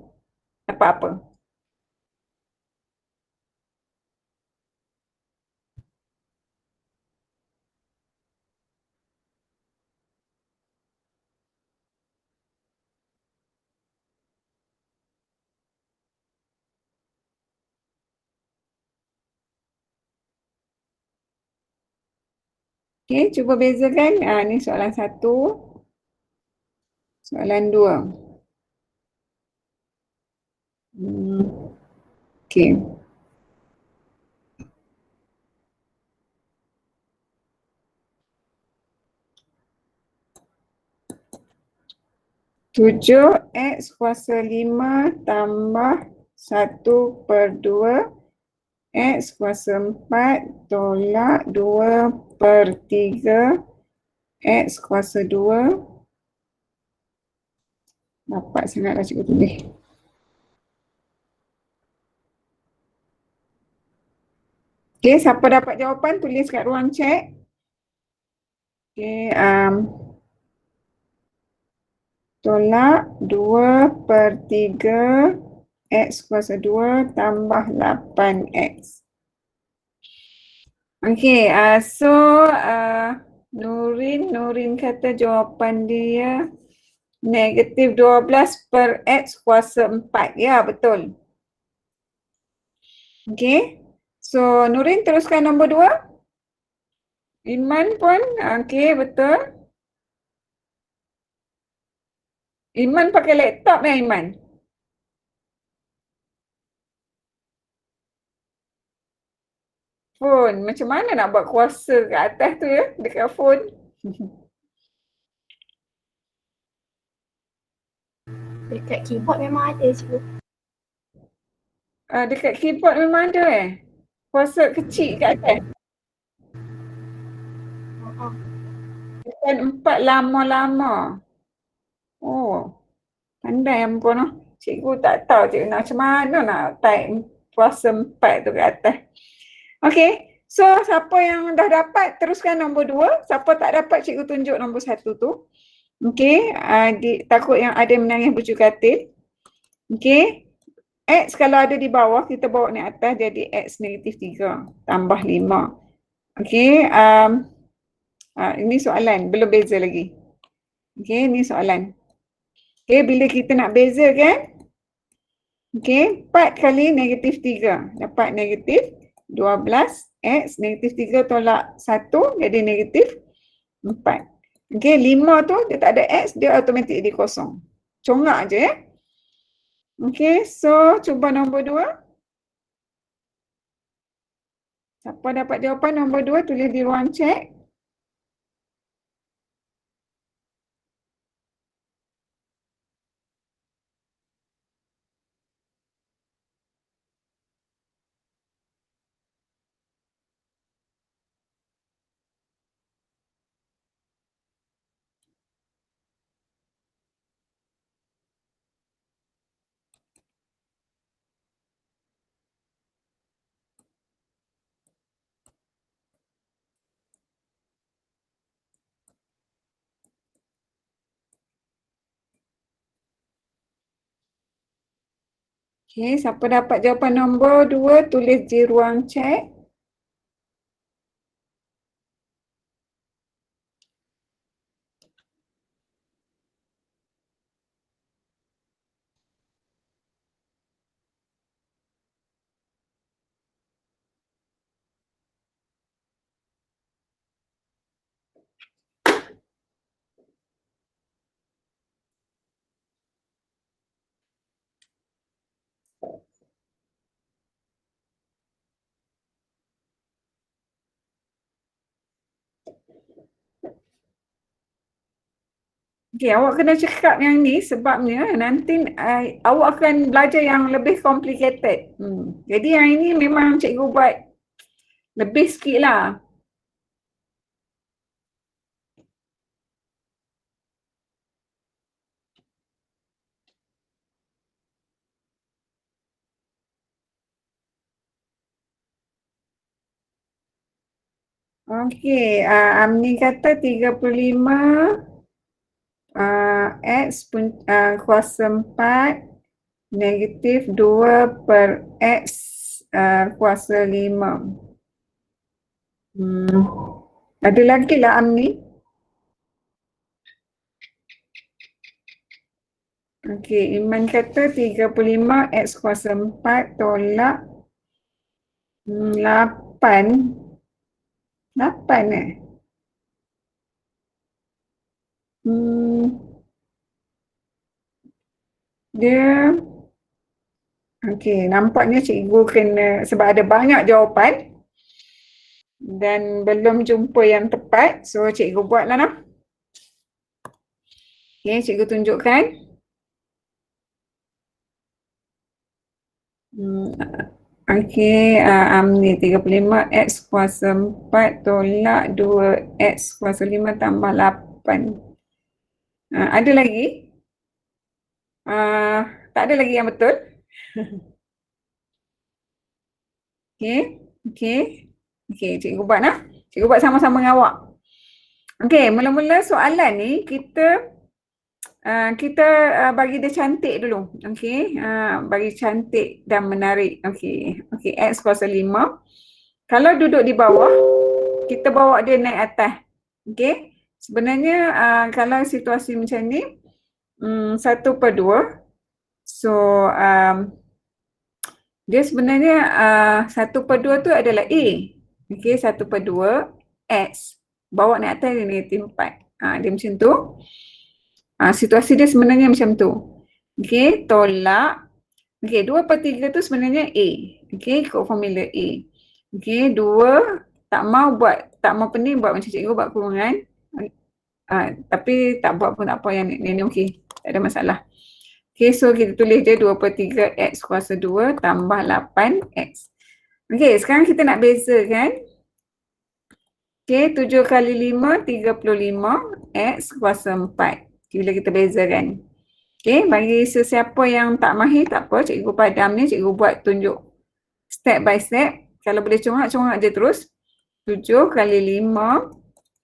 Apa-apa. Okey, cuba bezakan. Ni soalan 1. Soalan 2. Okey. Tujuh X kuasa 5 tambah 1 per 2 X kuasa 4 tolak 2 per 3 X kuasa 2. Dapat sangatlah cikgu tulis. Okey, siapa dapat jawapan tulis kat ruang chat. Okey, tolak 2 per 3 X kuasa 2 tambah 8X. Okey, so Nurin kata jawapan dia negatif 12 per X kuasa 4. Ya, betul. Okey, so Nurin teruskan nombor 2. Iman pun, okey, betul. Iman pakai laptop ya, Iman? Phone, macam mana nak buat kuasa kat atas tu ya, dekat phone? Dekat keyboard memang ada cikgu. Dekat keyboard memang ada kuasa kecil kat atas. Tekan 4 lama-lama. Oh, pandai ampun lah. Cikgu tak tahu cikgu nak macam mana nak type kuasa 4 tu kat atas. Okey, so siapa yang dah dapat teruskan nombor 2. Siapa tak dapat cikgu tunjuk nombor 1 tu. Okey, takut yang ada menangis bujur katil. Okey, X kalau ada di bawah kita bawa ni atas jadi X negatif 3 tambah 5. Okey, ini soalan, belum beza lagi. Okey, ni soalan. Okey, bila kita nak beza kan? Okey, 4 kali negatif 3 dapat negatif 12 X negatif 3 tolak 1 jadi negatif 4. Okey, 5 tu dia tak ada X, dia automatik jadi kosong. Congak je ya. Okey, so cuba nombor 2. Siapa dapat jawapan nombor 2 tulis di ruang chat. Okey, siapa dapat jawapan nombor 2 tulis di ruang chat. Okey, awak kena cakap yang ni sebabnya nanti awak akan belajar yang lebih complicated. Jadi yang ini memang cikgu buat lebih sikit lah. Okey, Amni kata 35 X kuasa 4 negatif 2 per X kuasa 5. Ada lagi lah Amni? Okey, Iman kata 35 X kuasa 4 tolak 8. 8 dia okey, nampaknya cikgu kena, sebab ada banyak jawapan dan belum jumpa yang tepat, so cikgu buatlah nak. Okey, cikgu tunjukkan. Okey, Amni 35 X kuasa 4 tolak 2 X kuasa 5 tambah 8. Ada lagi? Tak ada lagi yang betul? Okey, cikgu buat nak. Cikgu buat sama-sama dengan awak. Okey, mula-mula soalan ni kita bagi dia cantik dulu. Okey, bagi cantik dan menarik. Okey, X kuasa 5. Kalau duduk di bawah, kita bawa dia naik atas. Okey, sebenarnya kalau situasi macam ni, 1/2. So, dia sebenarnya 1/2 tu adalah A. Okey, 1/2 X. Bawa naik atas dia negatif 4. Dia macam tu. Situasi dia sebenarnya macam tu. Okey, tolak. Okey, 2/3 tu sebenarnya A. Okey, ikut formula A. Okey, 2 tak mau pening buat macam cikgu buat kurungan. Tapi tak buat pun tak apa, yang ni okey. Tak ada masalah. Okey, so kita tulis dia 2/3 X kuasa 2 tambah 8X. Okey, sekarang kita nak bezakan. Okey, 7 kali 5, 35 X kuasa 4. Bila kita bezakan. Okey, bagi sesiapa yang tak mahir tak apa, cikgu padam ni, cikgu buat tunjuk step by step. Kalau boleh corak je terus. 7 kali 5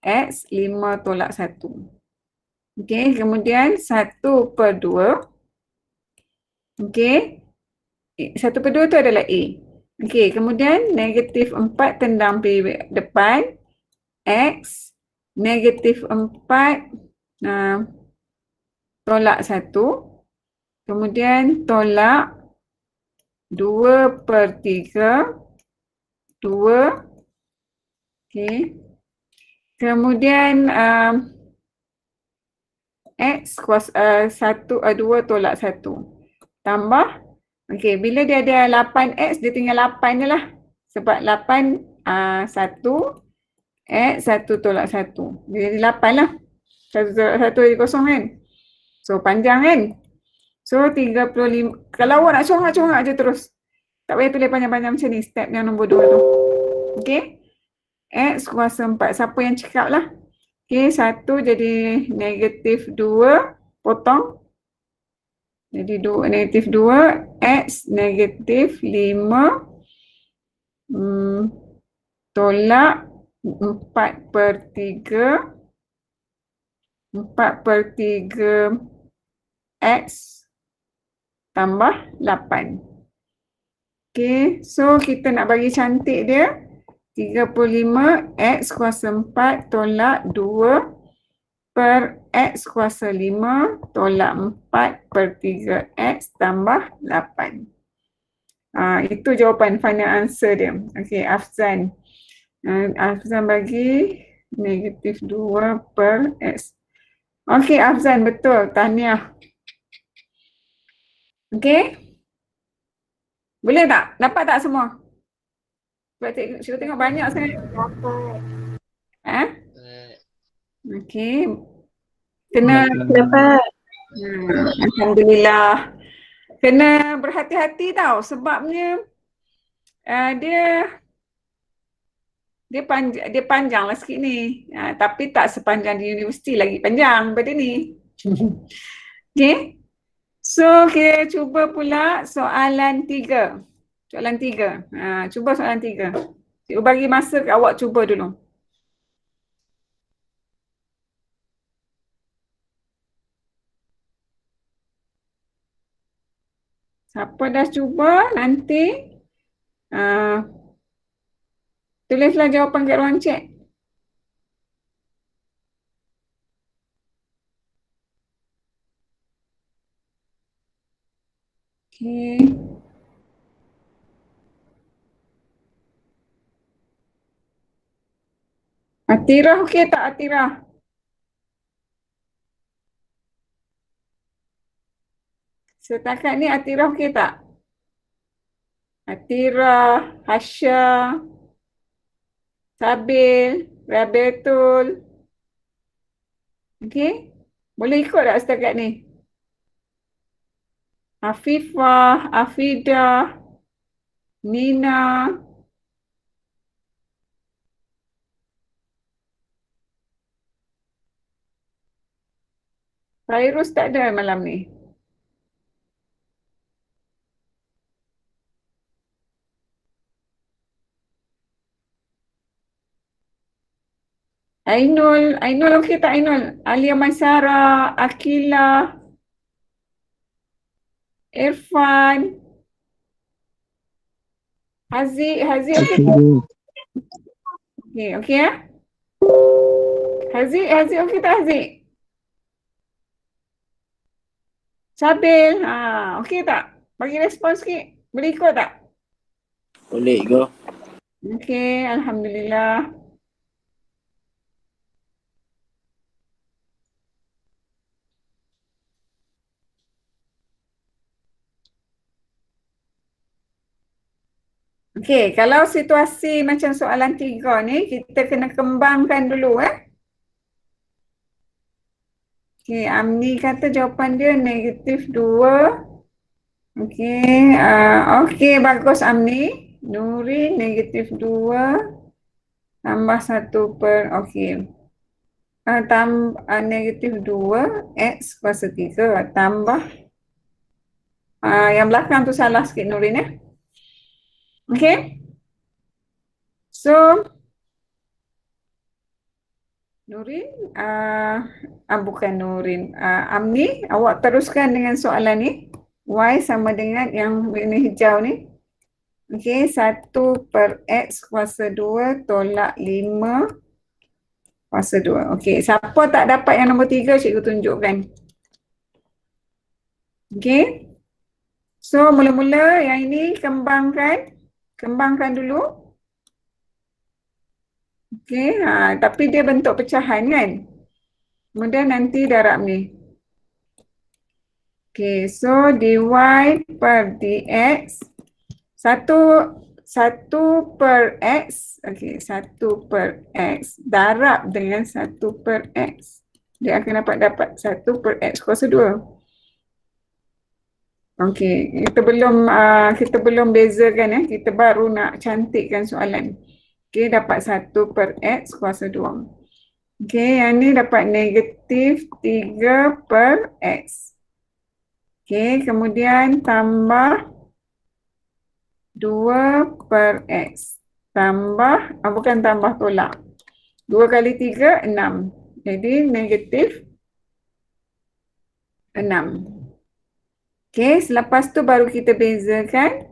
X 5 tolak 1. Okey, kemudian 1/2. Okey, 1/2 tu adalah A. Okey, kemudian negatif 4 tendang pergi depan. X negatif 4 tolak 1. Kemudian tolak 2/3. 2. Okey. Kemudian X kuasa 2 tolak 1. Tambah. Okey, bila dia ada 8X, dia tinggal 8 je lah. Sebab 8 1 X 1 tolak 1. Dia jadi 8 lah. 1 tolak 1 jadi kosong kan. So panjang kan. So 35. Kalau awak nak corak je terus. Tak payah tulis panjang-panjang macam ni. Step yang nombor 2 tu. Okey. X kuasa 4. Siapa yang cakap lah. Okey, 1 jadi negatif 2. Potong. Jadi negatif 2. X negatif 5. Tolak 4/3. 4/3 X tambah 8. Okey, so kita nak bagi cantik dia. 35 X kuasa 4 tolak 2 per X kuasa 5 tolak 4/3 X tambah 8. Itu jawapan final answer dia. Okey, Afzan. Afzan bagi negatif 2 per X. Okey, Afzan betul. Tahniah. Okey. Boleh tak? Dapat tak semua? Cuba tengok banyak sangat. Dapat. Okey. Kena Dapat. Alhamdulillah. Kena berhati-hati tau sebabnya dia panjang lah sikit ni. Tapi tak sepanjang di universiti, lagi panjang daripada ni. Okey. So kita cuba pula soalan 3. Soalan 3. Cuba soalan 3. Cikgu bagi masa awak cuba dulu. Siapa dah cuba nanti tulislah jawapan kat ruang chat. Okey. Atirah okey tak Atirah? Setakat ni Atirah okey tak? Atirah, Hasya, Sabil, Rabiatul. Okey? Boleh ikut tak setakat ni? Afifah, Afidah, Nina. Fairuz tak ada malam ni. Ainul okey tak Ainul? Alia Masyara, Akila, Irfan, Haziq okey tak? Okey ya? Haziq okey tak Haziq? Sabil, okey tak? Bagi respon sikit. Boleh ikut tak? Boleh go. Okey, Alhamdulillah. Okey, kalau situasi macam soalan 3 ni, kita kena kembangkan dulu Okey, Amni kata jawapan dia negatif 2. Okey, okey bagus Amni. Nuri negatif 2 tambah 1 per, okey. Negatif 2 X kuasa 3 tambah yang belakang tu salah sikit Nurin ya. Okey. So Nurin, bukan Nurin, Amni, awak teruskan dengan soalan ni. Y sama dengan yang warna hijau ni. Okey, 1 per X kuasa 2 tolak 5 kuasa 2. Okey, siapa tak dapat yang nombor 3, cikgu tunjukkan. Okey. So, mula-mula yang ini kembangkan dulu. Okey, tapi dia bentuk pecahan kan? Kemudian nanti darab ni. Okey, so dy per dx 1 per x, okey, 1 per x darab dengan 1 per x. Dia akan dapat 1 per x kuasa 2. Okey, kita belum bezakan ya, kita baru nak cantikkan soalan. Okey, dapat 1 per x kuasa 2. Okey, yang ni dapat negatif 3 per x. Okey, kemudian tambah 2 per x. Tambah, bukan tambah tolak. 2 kali 3, 6. Jadi negatif 6. Okey, selepas tu baru kita bezakan.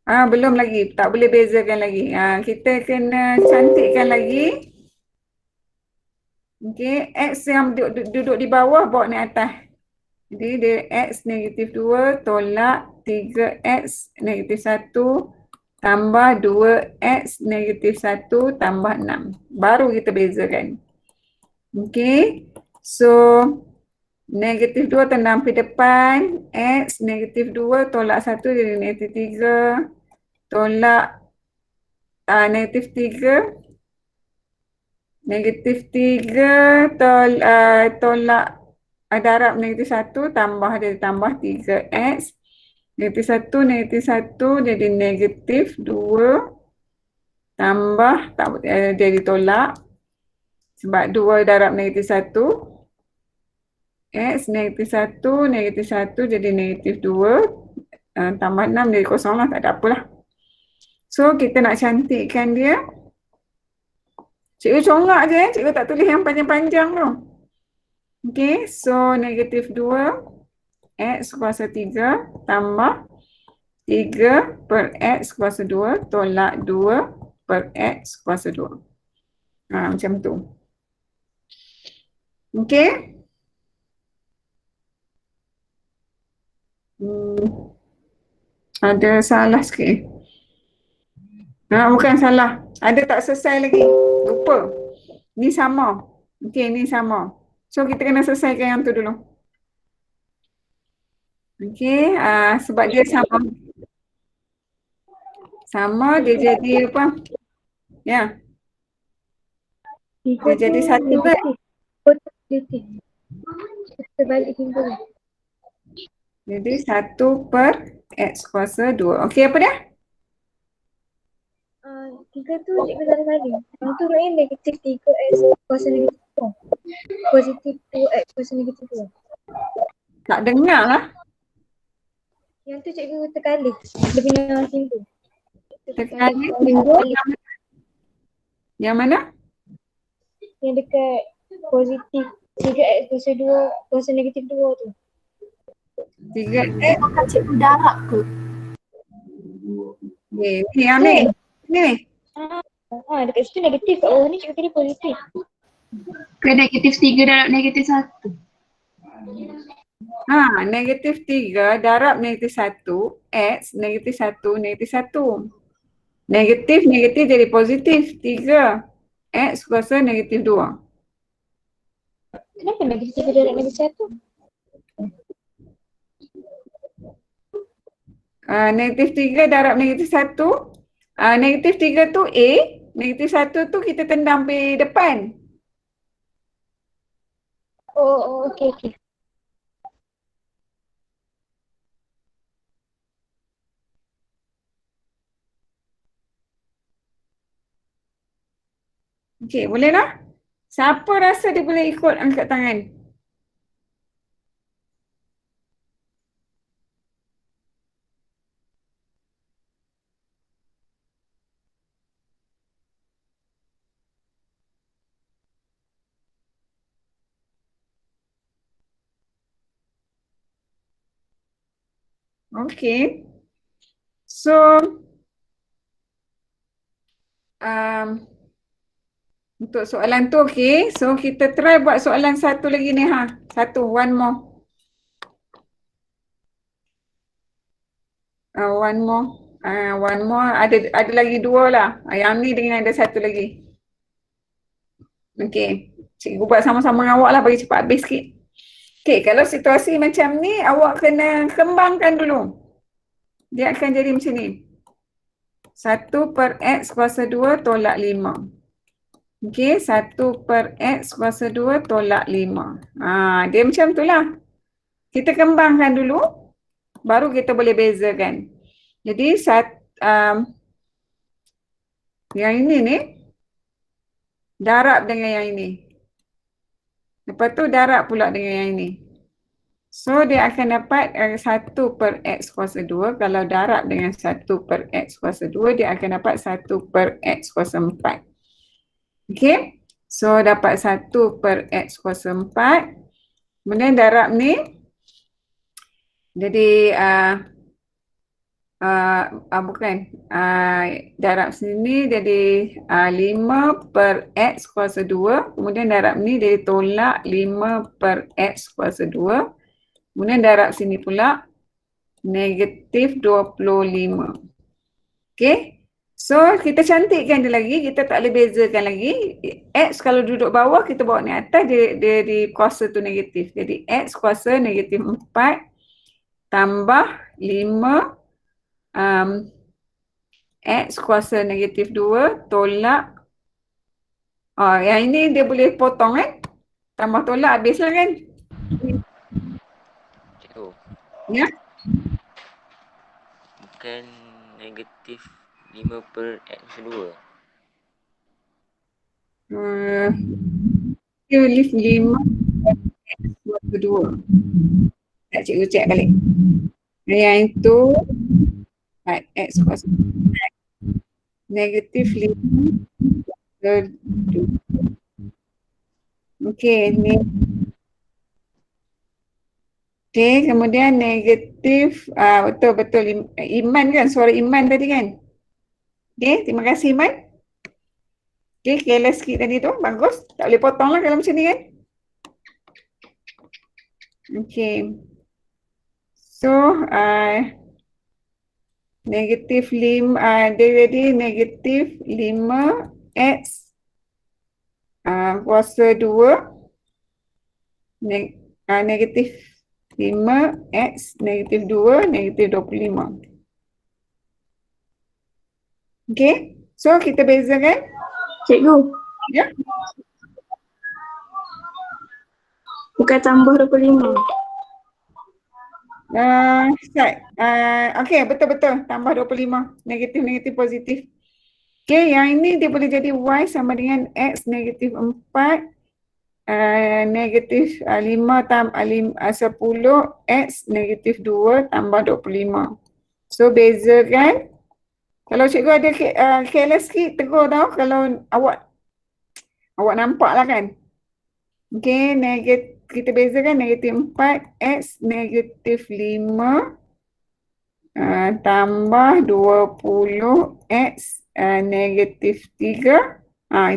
Belum lagi, tak boleh bezakan lagi. Kita kena cantikkan lagi. Okey, x yang duduk di bawah bawa naik atas. Jadi dia x negatif 2 tolak 3x negatif 1 tambah 2x negatif 1 tambah 6. Baru kita bezakan. Okey, so negatif 2 tendang pergi depan, x negatif 2 tolak 1 jadi negatif 3 tolak negatif 3 negatif 3 tolak darab negatif 1 tambah dia tambah 3x negatif 1 jadi negatif 2 tambah jadi tolak sebab 2 darab negatif 1 x negatif 1 jadi negatif 2 tambah 6 jadi kosong lah, tak ada apalah. So kita nak cantikkan dia. Cikgu congak je, cikgu tak tulis yang panjang-panjang tu. Okay, so negatif 2 X kuasa 3 tambah 3 per X kuasa 2 tolak 2 per X kuasa 2. Macam tu. Okey? Ada salah sikit. Bukan salah. Ada tak selesai lagi. Lupa. Ni sama. Okey, ni sama. So, kita kena selesaikan yang tu dulu. Okey, sebab dia sama. Sama, dia jadi apa? Ya. Dia jadi satu kan? Kita balik tinggal. Jadi 1 per X kuasa 2. Okey, apa dia? 3 tu cikgu salah kali. Yang tu ni negatif 3x kuasa negatif 2. Positif 2x kuasa negatif 2. Tak dengar lah. Yang tu cikgu terkali. Dia punya simbol. Terkali simbol. Yang mana? Yang dekat positif 3x kuasa 2 kuasa negatif 2 tu. 3X. Bukan cikgu darab ke? Ni ambil. Ni. Dekat situ negatif, kat bawah ni cikgu tadi positif. Ke negatif 3 darab negatif 1. Negatif 3 darab negatif 1, X negatif 1, negatif 1. Negatif jadi positif 3. X kuasa negatif 2. Kenapa negatif 3 darab negatif 1? Negatif 3 darab negatif 1. Negatif 3 tu A, negatif 1 tu kita tendang pergi depan. Okey. Okey, boleh lah? Siapa rasa dia boleh ikut angkat tangan? Okey. So, untuk soalan tu okey. So, kita try buat soalan satu lagi ni one more. One more. Ada lagi 2 lah. Yang ni dengan ada satu lagi. Okey. Cikgu buat sama-sama dengan awak lah bagi cepat habis sikit. Okey, kalau situasi macam ni, awak kena kembangkan dulu. Dia akan jadi macam ni. 1 per X kuasa 2 tolak 5. Okey, 1 per X kuasa 2 tolak 5. Dia macam tu lah. Kita kembangkan dulu, baru kita boleh bezakan. Jadi, yang ini ni, darab dengan yang ini. Lepas tu darab pula dengan yang ini. So, dia akan dapat 1 per X kuasa 2. Kalau darab dengan 1 per X kuasa 2, dia akan dapat 1 per X kuasa 4. Okay. So, dapat 1 per X kuasa 4. Kemudian darab ni. Jadi, darab sini jadi 5 per X kuasa 2. Kemudian darab ni jadi tolak 5 per X kuasa 2. Kemudian darab sini pula negatif 25. Okay. So, kita cantikkan dia lagi. Kita tak boleh bezakan lagi. X kalau duduk bawah, kita bawa ni atas, dia di kuasa tu negatif. Jadi, X kuasa negatif 4 tambah 5 X kuasa negatif 2 tolak. Yang ini dia boleh potong kan? Tambah tolak habislah kan? Cikgu. Ya? Bukan negatif 5 per X 2. Dia leave 5 X kuasa 2. Tak cikgu cek balik. Yang itu X kuasa 2. Negatif 5 kuasa 2. Okey, ni Okey, kemudian negatif, betul-betul Iman kan, suara Iman tadi kan. Okey, terima kasih Iman. Okey, careless sikit tadi tu, bagus. Tak boleh potong lah kalau macam ni kan. Okey. So, negatif 5, dia jadi negatif 5x kuasa 2 negatif 5x negatif 2 negatif 25. Okey, so kita bezakan. Cikgu, Ya, bukan tambah 25. okey, betul-betul tambah 25, negatif negatif positif. Okey, yang ini dia boleh jadi y sama dengan x negatif 4 negatif 5 tambah 10 x negatif 2 tambah 25. So bezakan. Kalau cikgu ada careless sikit, tegur tau kalau awak nampak lah kan. Okey, kita bezakan negatif 4 x negatif 5 tambah 20 x negatif 3.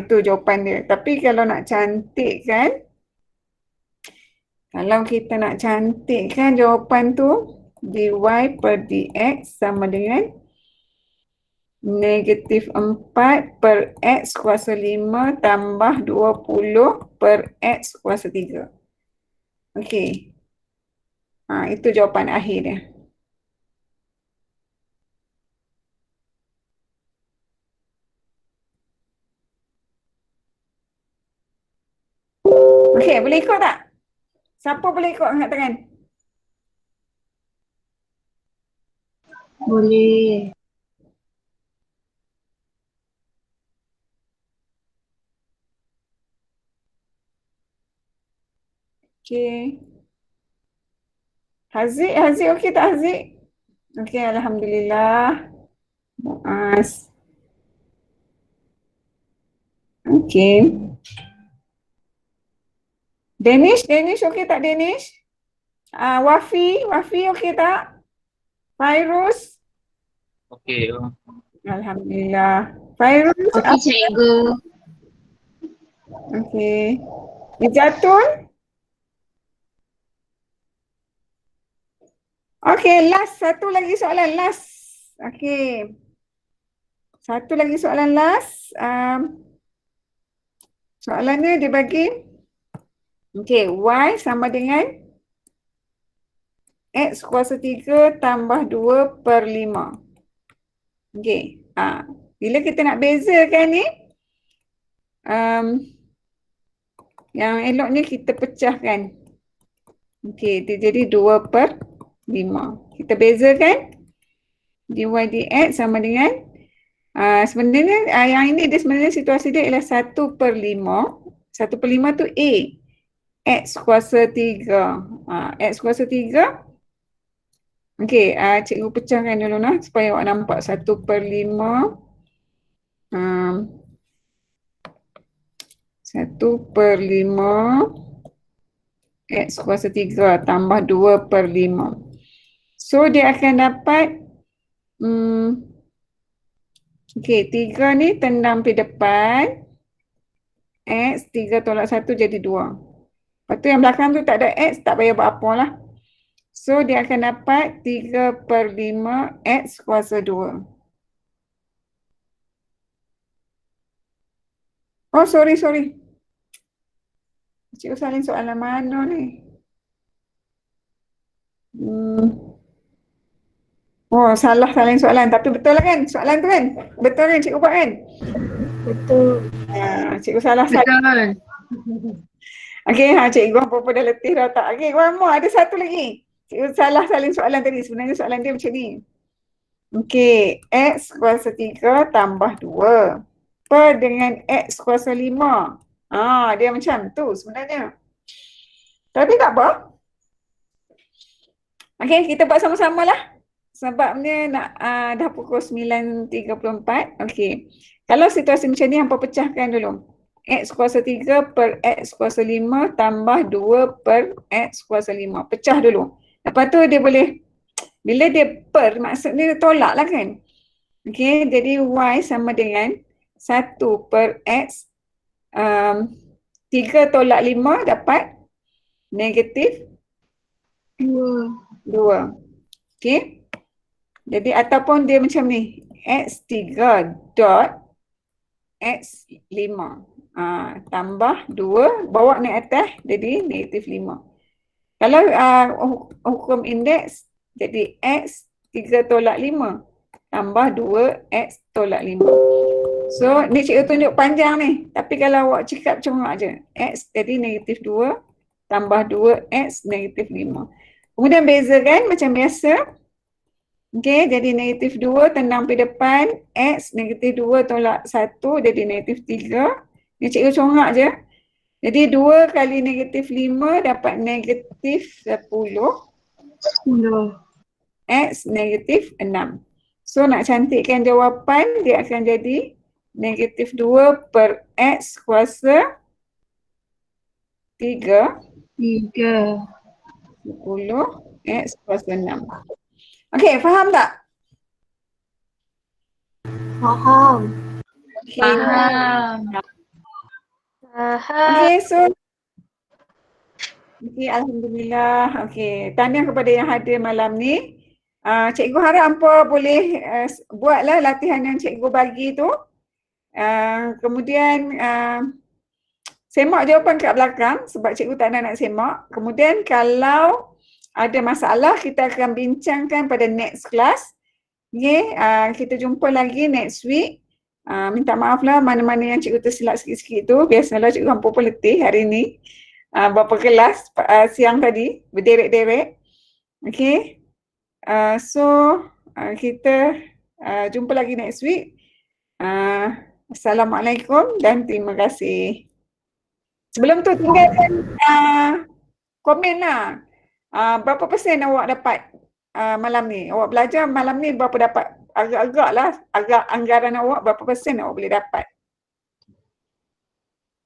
Itu jawapan dia. Tapi kalau nak cantikkan, kalau kita nak cantikkan jawapan tu, dy per dx sama dengan negatif 4 per x kuasa 5 tambah 20 per x kuasa 3. Okey. Itu jawapan akhir dia. Okey, boleh ikut tak? Siapa boleh ikut angkat tangan? Boleh. Okey. Haziq okey tak Haziq? Okey, alhamdulillah. Muaz. Okey. Danish okey tak Danish? Wafi okey tak? Fairuz? Okey. Alhamdulillah. Fairuz? Okey cikgu. Okey. Ijatun? Okey, satu lagi soalan last. Okey. Satu lagi soalan last. Soalannya dia bagi, okey, y sama dengan x kuasa 3 tambah 2 per 5. Okey. Bila kita nak bezakan ni, yang eloknya kita pecahkan. Okey, dia jadi 2 per 5. Kita bezakan dy dx sama dengan sebenarnya yang ini dia sebenarnya situasi dia ialah 1 per 5. 1 per 5 tu A. X kuasa 3. X kuasa 3. Okey, cikgu pecahkan dulu lah supaya awak nampak 1 per 5. 1 per 5 x kuasa 3 tambah 2 per 5. So dia akan dapat okey, 3 ni tendang pergi depan. X 3 tolak 1 jadi 2. Lepas tu yang belakang tu tak ada X, tak payah buat apa lah. So dia akan dapat 3 per 5 X kuasa 2. Oh sorry. Cikgu salin soalan mana ni? Oh salah salin soalan, tapi betul lah kan soalan tu kan? Betul kan cikgu buat kan? Betul. Cikgu salah salin. Betul. Okey, cikgu apa-apa dah letih dah tak. Okey, one more, ada satu lagi. Cikgu salah salin soalan tadi, sebenarnya soalan dia macam ni. Okey, x kuasa 3 tambah 2 per dengan x kuasa 5. Dia macam tu sebenarnya. Tapi tak apa. Okey, kita buat sama-sama lah. Sebabnya nak dah pukul 9.34. Okey. Kalau situasi macam ni, hampa pecahkan dulu. X kuasa 3 per X kuasa 5 tambah 2 per X kuasa 5. Pecah dulu. Lepas tu dia boleh, bila dia per, maksudnya dia tolak lah kan. Okey, jadi Y sama dengan 1 per X 3 tolak 5 dapat negatif 2. Okey. Jadi ataupun dia macam ni, X3 dot X5 tambah 2, bawa naik atas jadi negatif 5. Kalau hukum indeks, jadi X 3 tolak 5 tambah 2 X tolak 5. So ni cikgu tunjuk panjang ni, tapi kalau awak cakap congak je, X jadi negatif 2 tambah 2 X negatif 5. Kemudian bezakan macam biasa. Okey, jadi negatif 2 tendang pergi depan, X negatif 2 tolak 1 jadi negatif 3. Ni cikgu congak je. Jadi 2 kali negatif 5 dapat negatif 10. X negatif 6. So nak cantikkan jawapan, dia akan jadi negatif 2 per X kuasa 3. 10 X kuasa 6. Okey, faham tak? Faham. Okay. Okey, so okey, alhamdulillah. Okey, tahniah kepada yang hadir malam ni. Cikgu harap hampa boleh buatlah latihan yang cikgu bagi tu. Kemudian semak jawapan kat belakang sebab cikgu tak nak semak. Kemudian kalau ada masalah kita akan bincangkan pada next class. Okay, kita jumpa lagi next week. Minta maaf lah mana-mana yang cikgu tersilap sikit-sikit tu. Biasalah cikgu hampa pun letih hari ni. Berapa kelas siang tadi berderet-deret. Okay. So kita jumpa lagi next week. Assalamualaikum dan terima kasih. Sebelum tu tinggalkan komen lah. Berapa persen awak dapat malam ni? Awak belajar malam ni berapa dapat? Agak-agak lah, agak anggaran awak berapa persen awak boleh dapat?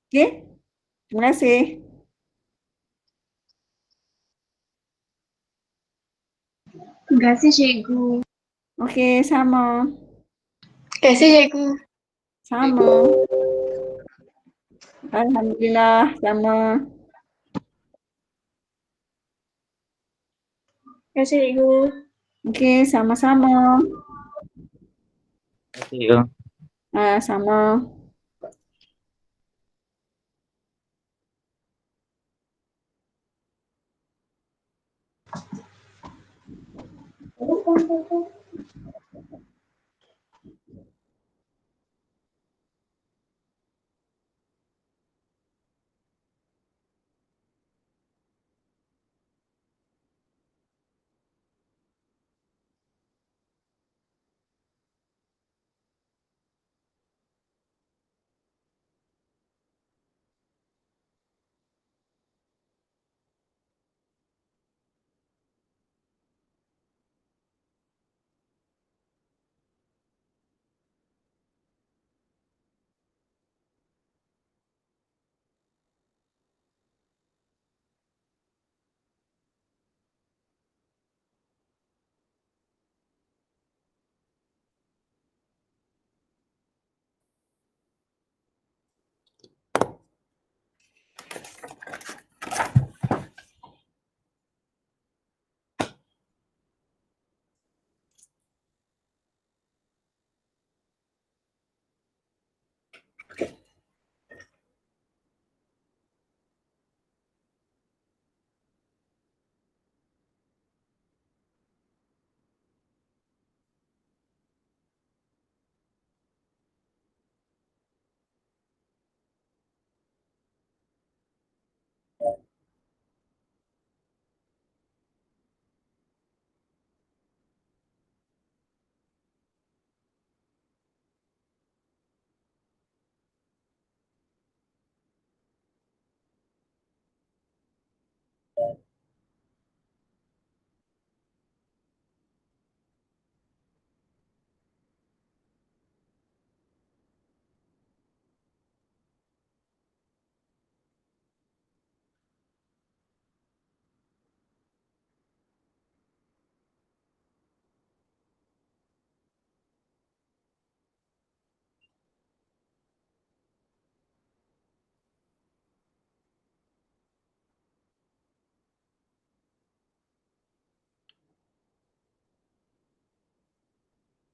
Okay? Terima kasih. Terima kasih cikgu. Okey, sama. Terima kasih cikgu. Sama. Alhamdulillah, sama. Terima kasih cikgu. Okey, sama-sama. Terima kasih. Sama. Thank you.